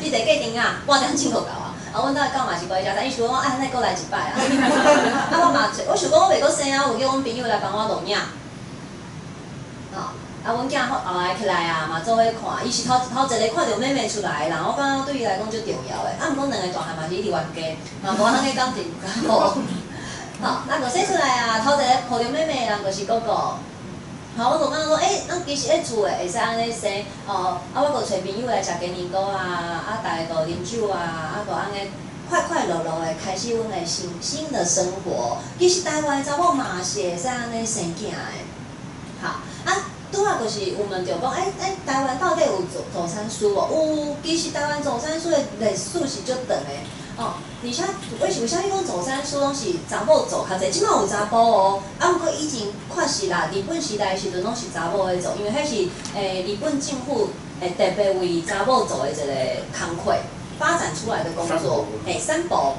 伊坐过程啊，半点钟就到啊。阮兜的狗嘛是过来食，但伊想讲，安尼搁来一摆啊。我想讲，我袂搁生啊，有叫阮朋友来帮我录影。阮囝后来起来啊，嘛做伙看，伊是头一个看到妹妹出来的人，我感觉对伊来讲最重要的。毋过两个大汉嘛是一直冤家，嘛无通去感情好。咱就生出来啊，头一个抱着妹妹的人就是哥哥。我就感觉讲，咱其实咧厝诶会使安尼生，我就找朋友来食鸡年糕啊，大家就啉酒啊，就安尼快快乐乐诶开始阮诶新的生活。其实台湾诶查某嘛是会使安尼生囝诶，拄仔就是有问着讲，台湾到底有助产士无？有，其实台湾助产士诶历史是足长诶。而且为啥物讲助产士拢是查某做较济？即摆有查甫哦，毋过以前确实啦，日本时代时阵拢是查某咧做，因为迄是日本政府特别为查某做诶一个工课发展出来的工作，三宝。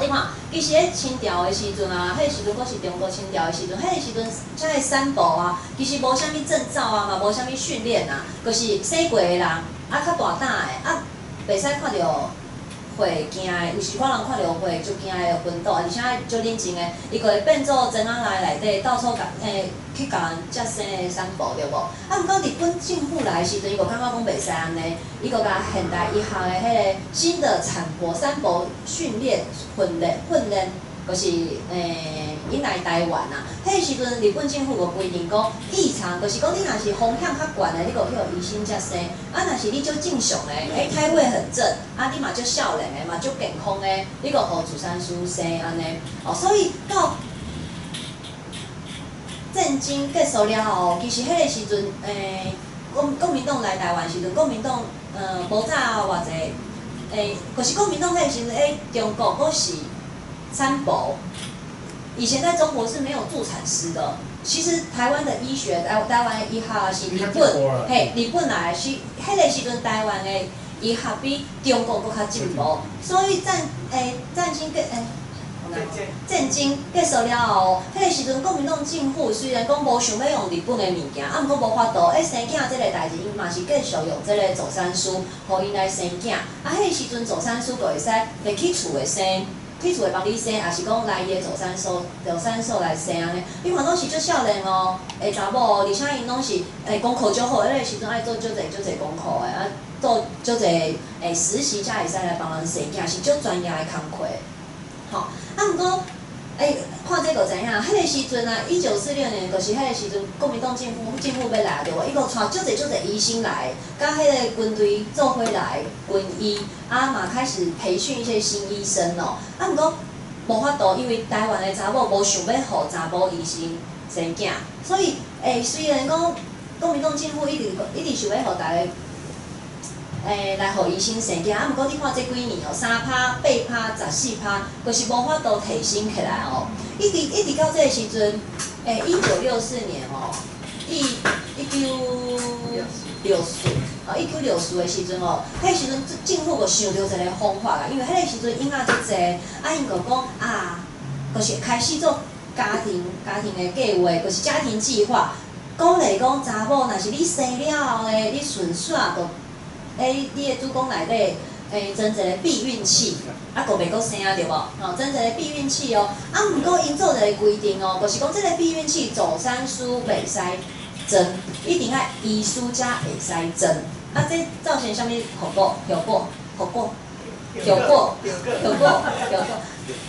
你看，其实咧清朝诶时阵啊，迄时阵阁是中国清朝诶时阵，迄个时阵遮个三宝啊，其实无啥物证照啊，嘛无啥物训练啊，就是生过诶人，较大胆诶，袂使看着。会惊的，有时可能看到会足惊的昏倒，而且足冷静的，伊就会变做真仔内底到处去甲人接生的产妇对无？毋过日本政府来时阵，伊就感觉讲袂使安尼，伊就甲现代医学的迄个新的产婆、产妇训练、训练就是引来台湾啊。迄个时阵日本政府有规定讲异常，就是讲你若是风险较悬的，你就去互医生接生；啊，若是你足正常的，胎位很正，啊，你嘛足少年的嘛，足健康的，你就互助产师生安尼。哦，所以到战争结束了后，其实迄个时阵，国民党来台湾时阵，国民党无早偌济，就是国民党迄个时阵，中国佫是三宝。以前在中国是没有助产师的。其实台湾的医学，台湾的医学是日本，日本来是迄个时阵台湾的医学比中国佫较进步，所以战争战争结束了后，迄个时阵国民党政府虽然讲无想要用日本的物件，毋过无法度，生囝这个代志，因嘛是继续用这个助产师，互因来生囝。啊，迄个时阵助产师就会使来去厝的生。去厝会帮你生，也是讲来伊的助产所来生安尼。你看拢是足少年哦，查某，而且因拢是功课足好，迄个时阵爱做足侪功课的，啊做足侪实习才会使来帮人生囝，是足专业的工课。吼，啊毋过看这个知影，迄个时阵啊，1946年就是迄个时阵，国民党政府要来对无？伊个带足侪医生来，甲迄个军队做伙来军医，啊嘛开始培训一些新医生咯。啊毋过无法度，因为台湾的查某无想要互查某医生生囝，所以虽然讲国民党政府一直想要互大家。来互医生生囝，啊，毋过你看这几年哦，3%、8%、14%，就是无法度提升起来哦。一直到这个时阵，1964年哦，1960的时阵哦，迄个时阵政府就想到一个方法啦，因为迄个时阵婴仔足济，啊，因就讲啊，就是开始做家庭的计划，就是家庭计划，鼓励讲查某，若是你生了后咧，你顺续就。你的子宫内底装一个避孕器，啊，个袂阁生啊，对无？吼，装一个避孕器哦。啊，毋过因做一个规定哦，就是讲这个避孕器助产师袂使装，一定爱医师才会使装。啊，这造成啥物后果？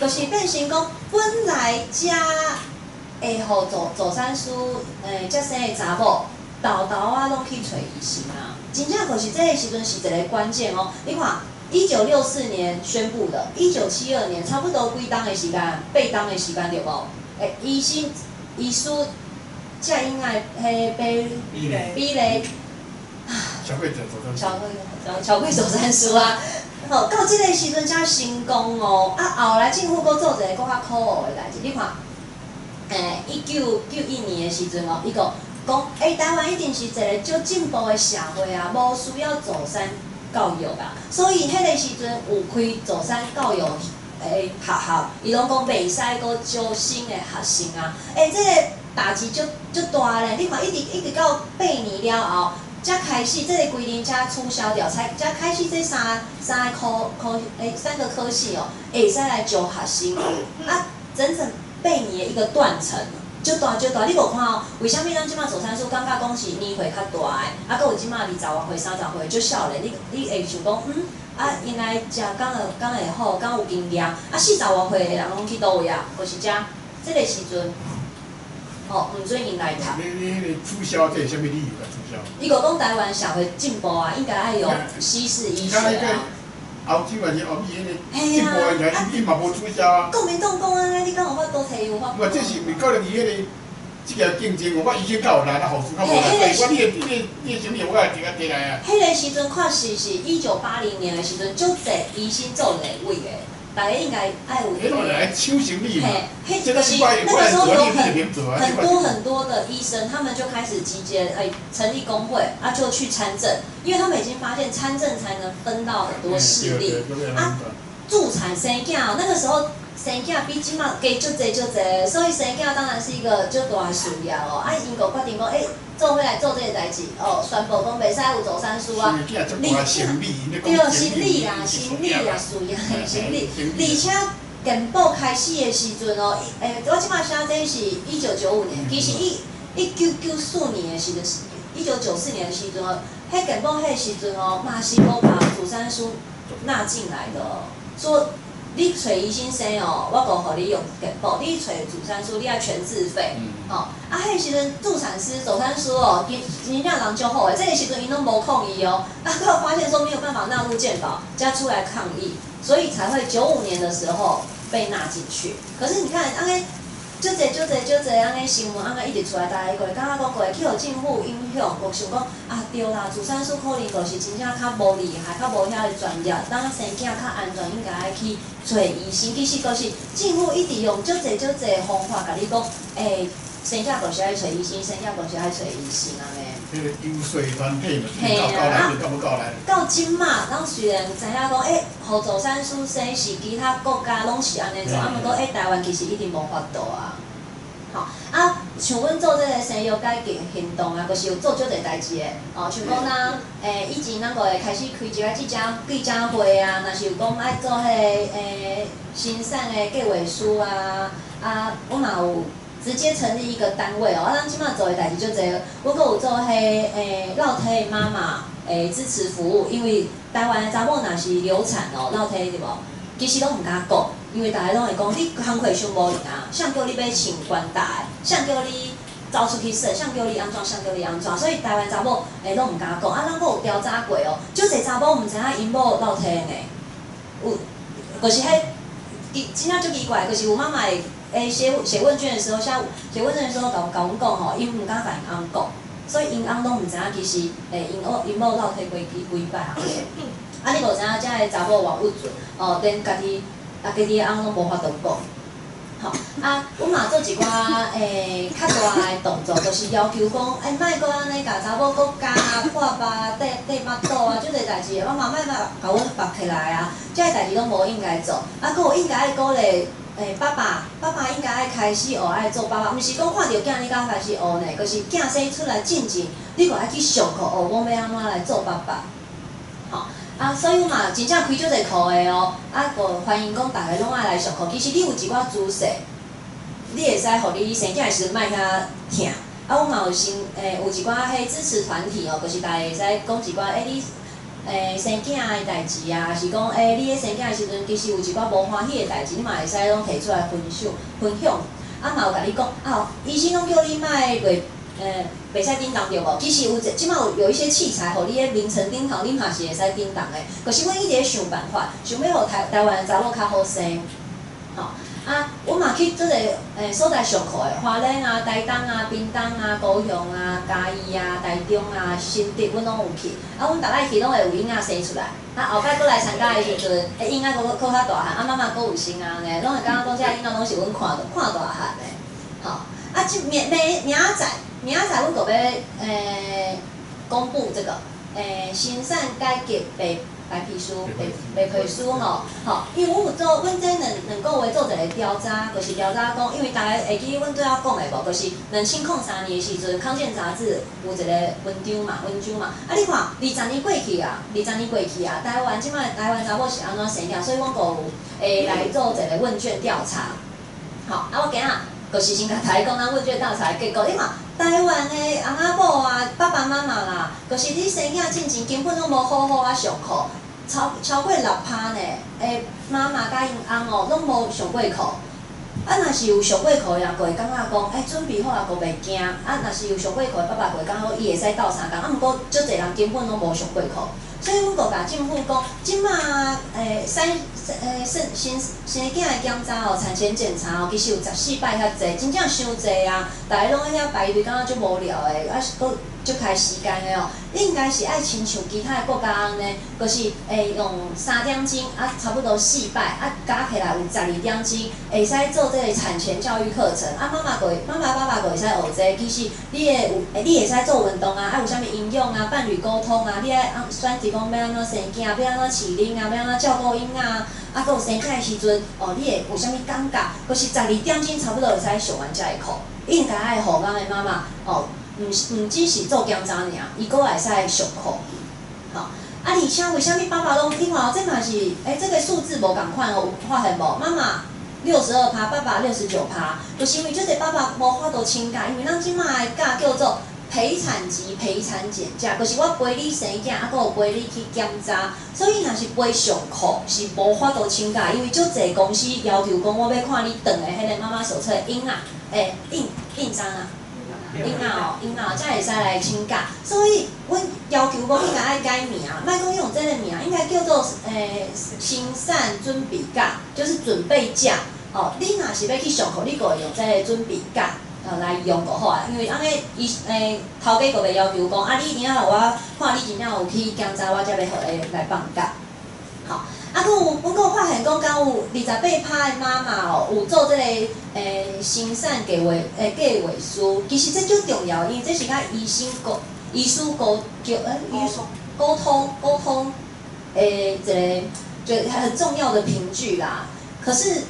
就是变成讲本来才会互助产师接生的查某，豆豆啊拢去找医生啊。真正就是这个时阵是一个关键哦。你看，1964年宣布的，1972年差不多几档的时间，8档的时间对无？医师才应该比例消费者助产师啊。吼，到这个时阵才成功哦。啊，后来政府阁做一个搁较可恶的代志，你看，1991年的时阵哦，伊个。讲，台湾一定是一个足进步的社会啊，无需要助产教育啊，所以迄个时阵有开助产教育学校，伊拢讲袂使阁招新的学生啊，这个代志足大咧。你看，一直到8年了后，才开始这个规定才取消掉，才开始这三个科系哦，会使来招学生啊，整8年的一个断层。足大，你无看哦？为虾米咱即马助产师感觉讲是年岁较大诶，啊，搁有即马20外岁、30岁足少年，你会想讲，因来食敢会好，敢有经验，啊40外岁诶人拢去倒位啊？就是这个时阵，毋准因来读。你促销这是啥物理由来促销？伊个讲台湾社会进步啊，应该爱用西式医学啊。欧洲还是欧美迄个进步的，伊嘛无促销啊。国民党讲安尼，你敢有法度摕有法？无，这是袂可能伊迄个即个竞争，我医生较有力，啊，护士较无力。我你的生命我会摕来啊。迄个时阵确实是1980年的时阵，足侪医生做立委的。大家应该爱有迄个。来抢生理嘛。就是那个时候有很多的医生，他们就开始集结，成立工会，啊，就去参政，因为他们已经发现参政才能分到很多势力。啊，助产生囝，那个时候生囝比即马加足济，所以生囝当然是一个足大的事业哦。啊，因就决定讲，做伙来做这个代志，宣布讲袂使有助产师啊。对，生理啦，事业生理，而且。健保开始的时阵哦，我即摆写这是1995年，其实1994年的时阵，1994年的时阵哦，迄健保迄个时阵哦，嘛是无把助产师纳进来的，说你找医生生哦，我讲互你用健保，你找助产师你爱全自费。哦，啊，迄时阵助产师、走产师哦，真正人足好诶。这个时阵因拢无抗议哦，啊，后来发现说没有办法纳入健保，才出来抗议，所以才会95年的时候被纳进去。可是你看，安尼。足侪安尼新闻安尼一直出来，大家会感觉讲会去互政府影响，我想讲啊对啦，助产师可能就是真正较无厉害，较无遐个专业，当生囝较安全，应该爱去找医生。其实就是政府一直用足侪方法，甲你讲，生囝就是爱找医生，生囝就是爱找医生安尼。迄个游说团体嘛，到来就到不到来。到今嘛，咱虽然知影讲，互助产师生是其他国家拢是安尼做，啊，毋过台湾其实一定无法度啊。吼啊，像阮做这个生育改革行动啊，就是有做足侪代志的。哦，像讲咱以前咱个会开始开一个记者会啊，若是有讲爱做迄个新产的计划书啊，我嘛有。直接成立一个单位哦，咱即马做的代志就侪，我阁有做迄落体妈妈支持服务，因为台湾的查某若是流产哦，落体对无？其实拢毋敢讲，因为大家拢会讲你工课伤无用啊，谁叫你要穿管带，谁叫你走出去说，谁叫你安怎，谁叫你安怎，所以台湾查某拢毋敢讲，啊，咱阁有调查过哦，足侪查某毋知影因某落体呢，有，就是迄，真正足奇怪，就是有妈妈会。写问卷的时候，写问卷的时候，甲阮讲吼，因毋敢甲因翁讲，所以因翁拢毋知影其实因某落体几摆啊。啊，你无知影遮个查某偌有准哦，连家己的翁拢无法度讲。吼啊，阮嘛做一寡较大个动作，就是要求讲，莫阁安尼甲查某阁加破疤、缀巴肚啊，即个代志，我嘛莫甲阮绑起来啊，遮个代志拢无应该做，啊，阁有应该爱鼓励。爸爸应该爱开始学爱做爸爸，毋是讲看到囝你才开始学呢，就是囝生出来进前，你就爱去上课学，讲要安怎来做爸爸。吼啊，所以我嘛真正开足侪课的哦，啊，个欢迎讲大家拢爱来上课。其实你有一寡姿势，你会使互你生囝的时阵莫遐疼。啊，我嘛有有一寡迄支持团体哦，就是大家会使讲一寡你。生囝的代志啊，是讲你咧生囝的时阵，其实有一寡无欢喜的代志，你嘛会使拢提出来分享。啊，嘛有甲你讲，医生拢叫你莫袂使叮当着无？其实即马有一些器材，互你咧凌晨顶头，你嘛是会使叮当的。可是阮一直咧想办法，想要互台湾的查某较好生，吼。啊，我嘛去做个所在上课的，花莲啊、台东啊、屏东啊、高雄啊、嘉义啊、台中啊、新竹，阮拢有去。啊，阮逐摆去拢会有婴仔生出来。啊，后摆过来参加的时阵，婴仔佫较大汉，啊，妈妈佫有生啊呢，拢会感觉讲遮婴仔拢是阮看大汉的。吼，啊，明仔载阮佫要公布这个新产改革白皮书吼，因为阮有做，阮这两个月做一个调查，就是调查讲，因为大家会记阮对我讲的无，就是2003年的时阵，康健杂志有一个文章嘛，啊，你看20年过去啊，台湾即摆台湾查某是安怎生囝，所以阮佫有来做一个问卷调查，啊，我今仔就是先甲大家讲咱问卷调查的结果，你看。台湾的翁仔某啊，爸爸妈妈啦，就是你生囝进前根本拢无好好啊上课，超过6%呢。妈妈甲因翁哦，拢无上过课。啊，若是有上过课的人，就会感觉讲，准备好啊，佫袂惊。啊，若是有上过课的爸爸，就会感觉伊会使斗相共。啊，毋过足侪人根本拢无上过课。所以，阮佫甲政府讲，即马生囝的检查哦，产前检查哦，其实有14摆遐济，真正伤济啊！大家拢喺遐排队，感觉足无聊的，啊，佫足开时间的哦。你应该是爱亲像其他的国家安尼，就是用3点钟啊，差不多4摆啊，加起来有12点钟，会使做这个产前教育课程。啊，妈妈爸爸会使学这个，其实你会使做运动啊，啊有啥物营养啊，伴侣沟通啊，你爱选择讲要安怎生囝，要安怎饲囡啊，要安怎照顾婴仔啊，啊，有生囝的时阵，哦，你会有啥物感觉？就是12点钟差不多会使上完这个课，应该爱互咱的妈妈哦。毋只是做检查尔，伊阁会使上课，吼。啊，而且为虾米爸爸拢你看哦，这嘛是这个数字无共款哦，有发现无？妈妈62%，爸爸69%，就是因为即个爸爸无法度请假，因为咱即马的假叫做陪产及陪产检假，就是我陪你生囝，啊，佮有陪你去检查。所以若是陪上课，是无法度请假，因为足侪公司要求讲，我要看你长的迄个妈妈手册的印啊，印章啊。婴仔才会使来请假，所以阮要求讲应该爱改名，莫讲用这个名，应该叫做行善准备假，就是准备假。哦，你若是要去上课，你就会用这个准备假来用就好啊。因为安尼头家就袂要求讲，啊，你一定要我看你真正有去检查，我才要互你来放假。好。啊，佮有，阮佮发现讲，敢有28趴的妈妈哦，有做这个行善计划书，其实这最重要，因为这是甲医师沟通一个就很重要的凭据啦。可是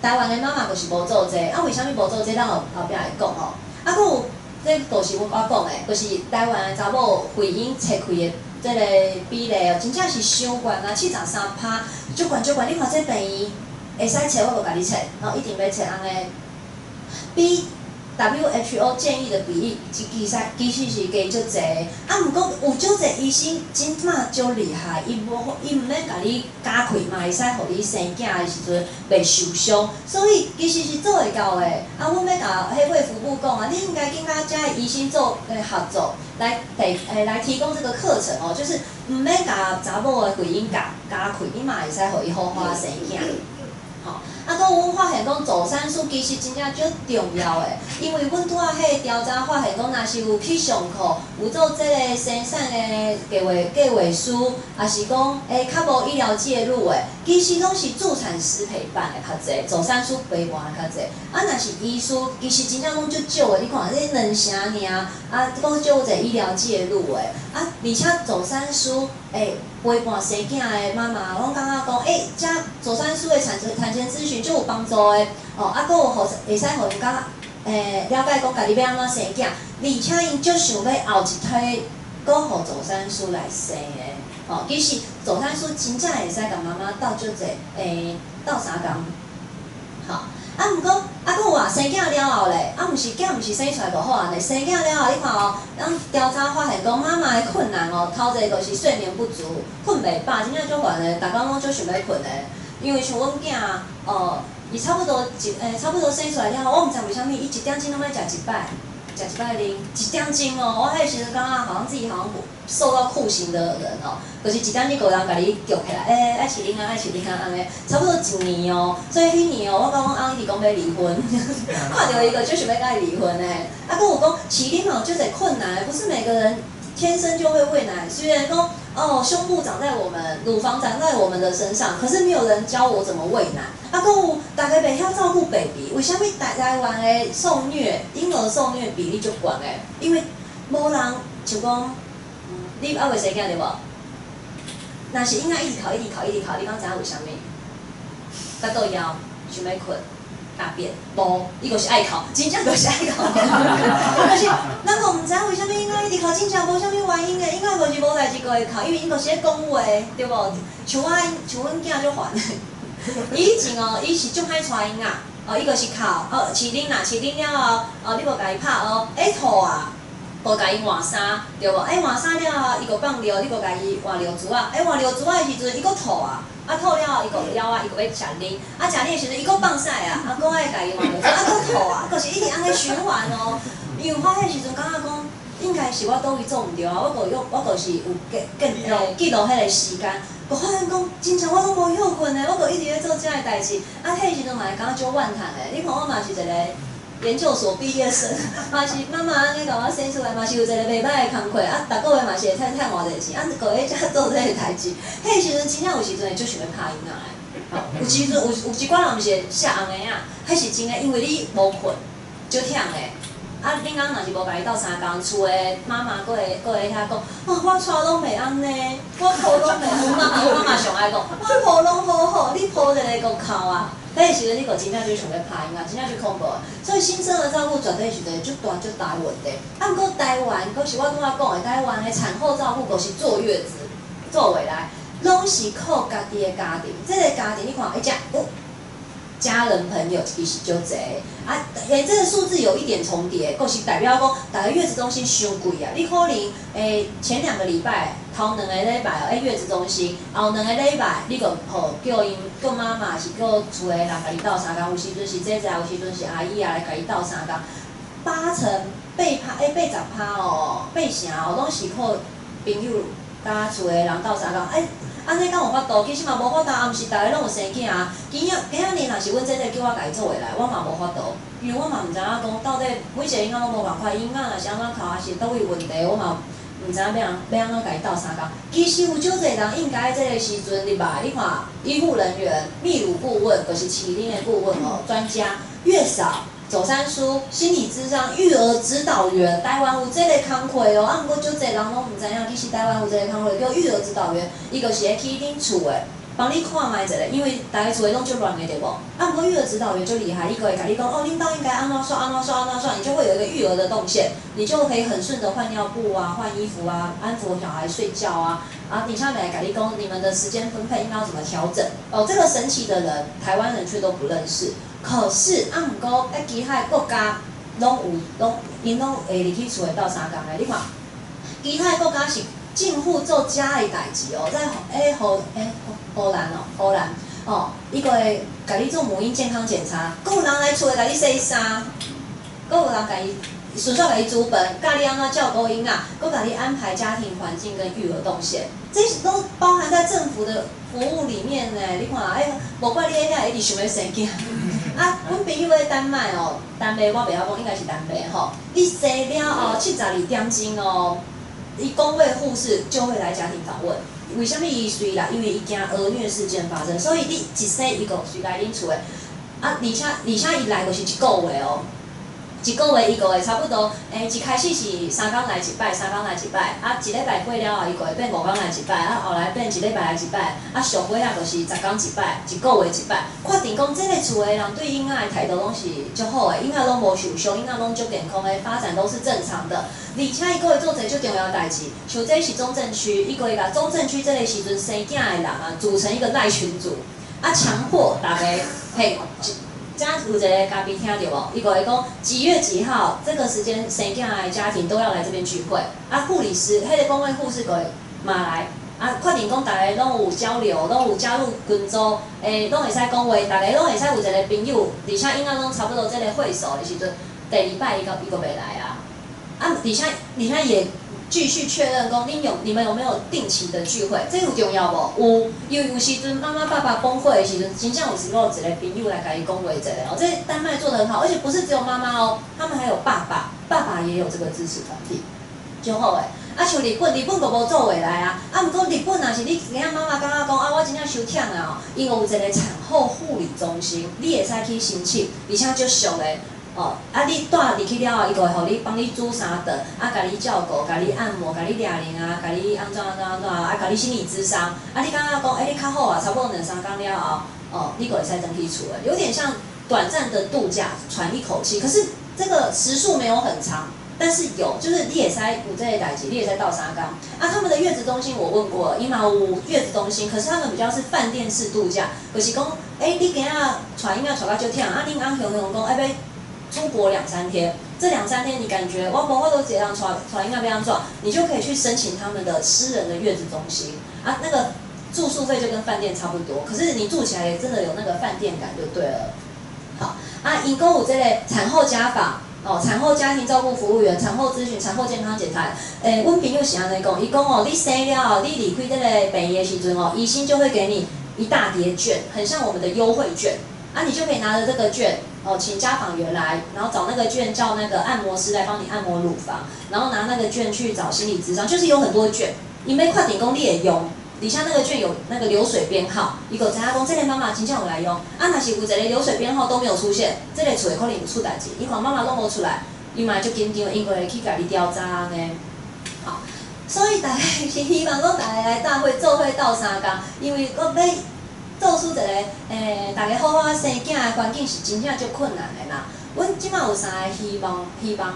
台湾的妈妈就是无做这个，啊，为虾米无做这个？咱后壁会讲吼。啊，佮有，这就是我讲的，就是台湾的查某婚姻切开的。这个比例哦，真正是伤悬啊，73%，足悬！你看这病院会使找，我就甲你找，一定要找安尼。比 WHO 建议的比例，其实是加足侪。啊，毋过有足侪医生真嘛足厉害，伊毋免甲你加开嘛，会使互你生囝的时阵袂受伤，所以其实是做会到的。啊，阮要甲迄位服务讲啊，你应该跟遮的医生做合作。来提供这个课程哦，就是毋免甲查某的婚姻加开，你嘛会使互伊好好生囝。吼，啊，佮阮发现讲走山术其实真正足重要的，因为阮拄仔迄个调查发现讲，若是有去上课，有做这个生产的计划书，也是讲较无医疗介入的，其实拢是助产师陪伴的较济，走山术陪伴的较济。啊，若是医师，其实真正拢足少的，你看这2成尔，啊，讲足有济医疗介入的，啊，而且走山术，陪伴生囝的妈妈，拢感觉讲，遮走山术的产前咨询就有帮助的，哦，啊，佮有会使互因感觉，了解讲家己要安怎生囝，而且因足想要后一胎，佮互走山术来生的，哦，其实走山术真正会使甲妈妈斗足济，斗3工，好。啊，毋过，啊，佮有啊，生囝了后咧，啊，囝毋是生出来就好安尼，生囝了后，你看哦，咱调查发现讲，妈妈的困难哦，头一个就是睡眠不足，困袂饱，真正足烦的，逐工拢足想要困的。因为像阮囝伊差不多生出来了后，我毋知为虾米，伊1点钟拢爱食一摆零，1点钟哦，我迄时阵感觉好像自己好像受到酷刑的人哦，就是1点钟有人甲你叫起来，爱饲恁啊，安尼，差不多1年哦，所以迄年哦，我甲阮翁一直讲要离婚，看到一个就想要甲伊离婚诶，啊，佮有讲饲恁嘛有足侪困难，不是每个人天生就会喂奶，虽然讲胸部长在我们，乳房长在我们的身上，可是没有人教我怎么喂奶。啊，佮有大家袂晓照顾 baby， 为虾米台湾的受虐婴儿受虐比例足悬诶？因为无人像讲，你还袂生囝对无？若是婴仔一直哭，你讲知影为虾米？甲到枵，想要困。大便无，伊就是爱哭，真正就是爱哭。但是咱都毋知影为虾米婴仔一直哭，真正无啥物原因诶，婴仔就是无代志个会哭，因为因就是咧讲话，对无？像阮囝就烦。以前哦，伊是足歹带婴仔，伊就是哭，饲恁啦，饲恁了后，你无甲伊拍吐啊，无甲伊换衫，对无？换衫了后，伊个放尿，你无甲伊换尿珠啊，换尿珠啊的时阵，伊个吐啊。吐了后，伊个了啊，伊个要食奶，食奶的时阵，伊个放屎啊，搁爱家己换尿珠，搁吐啊，就是一直安尼循环哦。因为我迄时阵感觉讲，应该是我倒位做毋对啊，我就是有记录迄个时间，就发现讲，真正我拢无休困的，我一直咧做遮个代志，迄时阵嘛会感觉足怨叹的。你看我嘛是一个研究所毕业生，嘛是妈妈安尼甲我生出来，嘛是有一个袂歹的工课，逐个月嘛是会趁偌济钱，个月才做这个代志。迄时阵真正有时阵会足想要拍囡仔的，有时阵有一寡人是会写红的啊，迄是真诶，因为你无困，足忝诶。啊，恁翁若是无甲伊斗3工，厝诶妈妈佫会遐讲，我带拢袂安尼，我抱拢袂安。妈妈上爱讲，我抱拢好好，你抱一个佫哭啊。迄时阵你个真正就想要拍囡仔，真正就恐怖。所以新生儿照顾绝对是一个足大问题。啊，毋过台湾，佫是我拄仔讲诶，台湾诶产后照顾佫是坐月子做未来，拢是靠家己诶家庭。这个家庭你看，会食家人朋友其实就侪啊，这个数字有一点重叠，就是代表讲，大家月子中心伤贵啊。你可能前2个礼拜，头2个礼拜月子中心，后2个礼拜你就叫妈妈是叫厝的人甲你斗相共，有时阵是姐姐，有时阵是阿姨啊来甲你斗相共，8成80%哦，8成哦，拢是靠朋友甲厝的人斗相共。安尼敢有法度？其实嘛无法度，啊，毋是逐个拢有生囝啊。今仔日若是阮姐姐叫我家己做下来，我嘛无法度，因为我嘛毋知影讲到底每一个婴仔拢无共款，婴仔若是安怎哭，还是倒位问题，我嘛毋知影要安怎家己斗相共。其实有少侪人应该即个时阵入来，你看医护人员、泌乳顾问，就是饲囡的顾问哦，专家月嫂。走山书、心理咨商、育儿指导员，台湾有这个工课哦。啊，毋过少侪人拢毋知影，其实台湾有这个工课叫育儿指导员，伊就是会去恁厝的，帮你看卖一下，因为大家厝的拢足乱的对无？啊，毋过育儿指导员就厉害，伊个会甲你讲，哦，恁兜应该安怎算，你就会有一个育儿的动线，你就可以很顺的换尿布啊、换衣服啊、安抚小孩睡觉啊。啊，底下来甲你讲，你们的时间分配应该要怎么调整？哦，这个神奇的人，台湾人却都不认识。可是，毋过，其他国家因拢会入去厝的斗相共的。你看，其他国家是近乎做家的代志哦，在荷兰哦，伊个会甲你做母婴健康检查，阁有人来厝的甲你洗衫，阁有人甲伊顺续甲伊煮饭，教你安怎照顾婴仔，阁甲你安排家庭环境跟育儿动线，这些都包含在政府的服务里面呢。你看，无怪你遐一直想要生囝。啊，阮朋友在丹麦哦，丹麦我袂晓讲，应该是丹麦吼。你生了后72点钟哦，伊公卫护士就会来家庭访问。为什么伊随啦？因为伊惊儿虐事件发生，所以你一生伊个随来恁厝的。啊，而且伊来就是1个月哦。1个月伊个会差不多，一开始是3天来1摆，3天来1摆，啊1礼拜过了后，伊个会变5天来1摆，啊后来变1礼拜来1摆，啊上尾啊就是10天1摆，1个月1摆。确定讲，这个厝的人对婴仔的态度拢是足好的，婴仔拢无受伤，婴仔拢足健康的，发展都是正常的。而且伊个会做一个足重要的代志，像这是中正区，伊个会甲中正区这个时阵生囝的人啊，组成一个赖群组，啊强迫大家嘿。家有一个嘉宾听到无？伊个会讲几月几号这个时间生囝的家庭都要来这边聚会。啊，护理师，迄个公卫护士个嘛来。啊，确定讲大家拢有交流，拢有加入群组，拢会使讲话，大家拢会使有一个朋友，而且应该拢差不多这个会所的时阵，第2摆伊个袂来啊。啊，而且也继续确认讲，你们有没有定期的聚会？这有重要无？有，因为有时阵妈妈爸爸崩溃的时阵，真正有时候一个朋友来甲伊讲话一下哦。这丹麦做得很好，而且不是只有妈妈哦，他们还有爸爸，爸爸也有这个支持团体，就好诶。啊，像日本就无做回来啊。啊，毋过日本若是你囝妈妈感觉讲啊，我真正伤忝啊哦，因为有一个产后护理中心，你会使去申请，而且足俗的。哦，啊，你带入去了后，伊就会互你帮你煮三顿，啊，甲你照顾，甲你按摩，甲你抓铃啊，甲你安怎，啊，甲你心理咨商，啊，你感觉讲，你较好啊，差不多2、3天了后，哦，你就会使回去厝诶，有点像短暂的度假，喘一口气。可是这个时数没有很长，但是有，就是你会使有这个代志，你会使斗相共。啊，他们的月子中心我问过，因嘛有月子中心，可是他们比较是饭店式度假，就是讲，你今仔带婴仔带到足忝，啊，恁翁雄讲，要出国2、3天，这2、3天你感觉我无法度这样带婴仔要安怎，你就可以去申请他们的私人的月子中心啊，那个住宿费就跟饭店差不多，可是你住起来也真的有那个饭店感就对了。好啊，因讲有这个产后家访。哦，产后家庭照顾服务员、产后咨询、产后健康检查，阮朋友是安尼讲，伊讲哦，你生了后，你离开这个病院的时阵哦，医生就会给你一大叠券，很像我们的优惠券，啊，你就可以拿着这个券，哦，请家访员来，然后找那个券叫那个按摩师来帮你按摩乳房，然后拿那个券去找心理咨商，就是有很多券，你要确定讲你会用。底下那个券有那个流水编号，伊个知影讲，这个妈妈真正有来用。啊，若是有一个流水编号都没有出现，这个厝可能有出代志。伊看妈妈拢无出来，伊嘛就紧张，因为去家己调查呢。好，所以大家是希望讲大家来大会做伙斗相共，因为我要做出一个大家好好生囝的环境是真正足困难的啦。阮即摆有3个希望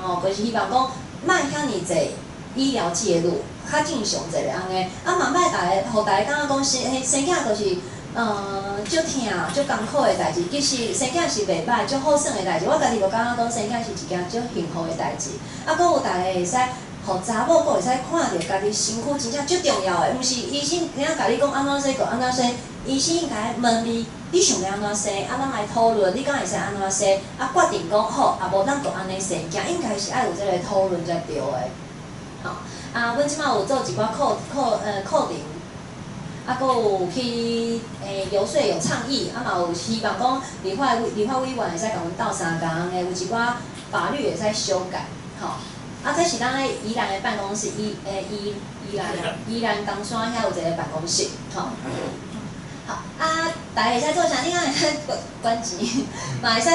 哦，就是希望讲，莫遐尼济医疗介入。较正常一个安尼，啊，嘛莫大家，互大家感觉讲生囝就是足疼、足艰苦的代志，其实生囝是袂歹，足好耍的代志。我家己就感觉讲生囝是一件足幸福的代志。啊，搁有大家会使，互查某搁会使看着家己身躯真正足重要的，毋是医生怎样甲你讲安怎洗就安怎洗，医生甲伊问你，你想要安怎洗，啊，咱来讨论，你敢会使安怎洗，啊，决定讲好，啊，无咱就安尼生囝，应该是爱有这个讨论才对的。吼，啊，阮即摆有做一寡课程。啊，搁有去游说有倡议，啊嘛有希望讲立法委员会使甲阮斗相共的，有一寡法律会使修改，吼。啊，这是咱咧宜兰的办公室，宜兰冈山遐有一个办公室，吼。好，啊，大家会使做啥？你敢会使管钱，嘛会使。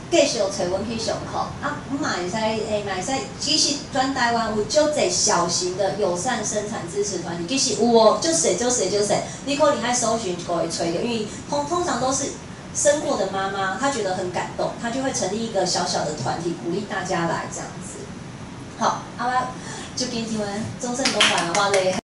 继续找阮去上课，啊，嘛会使，嘛会使。其实全台湾有足侪小型的友善生产支持团体，其实有哦，就谁。你可能爱搜寻就会找到，因为通常都是生过的妈妈，她觉得很感动，她就会成立一个小小的团体，鼓励大家来这样子。好，啊，我就今天中正公馆话咧。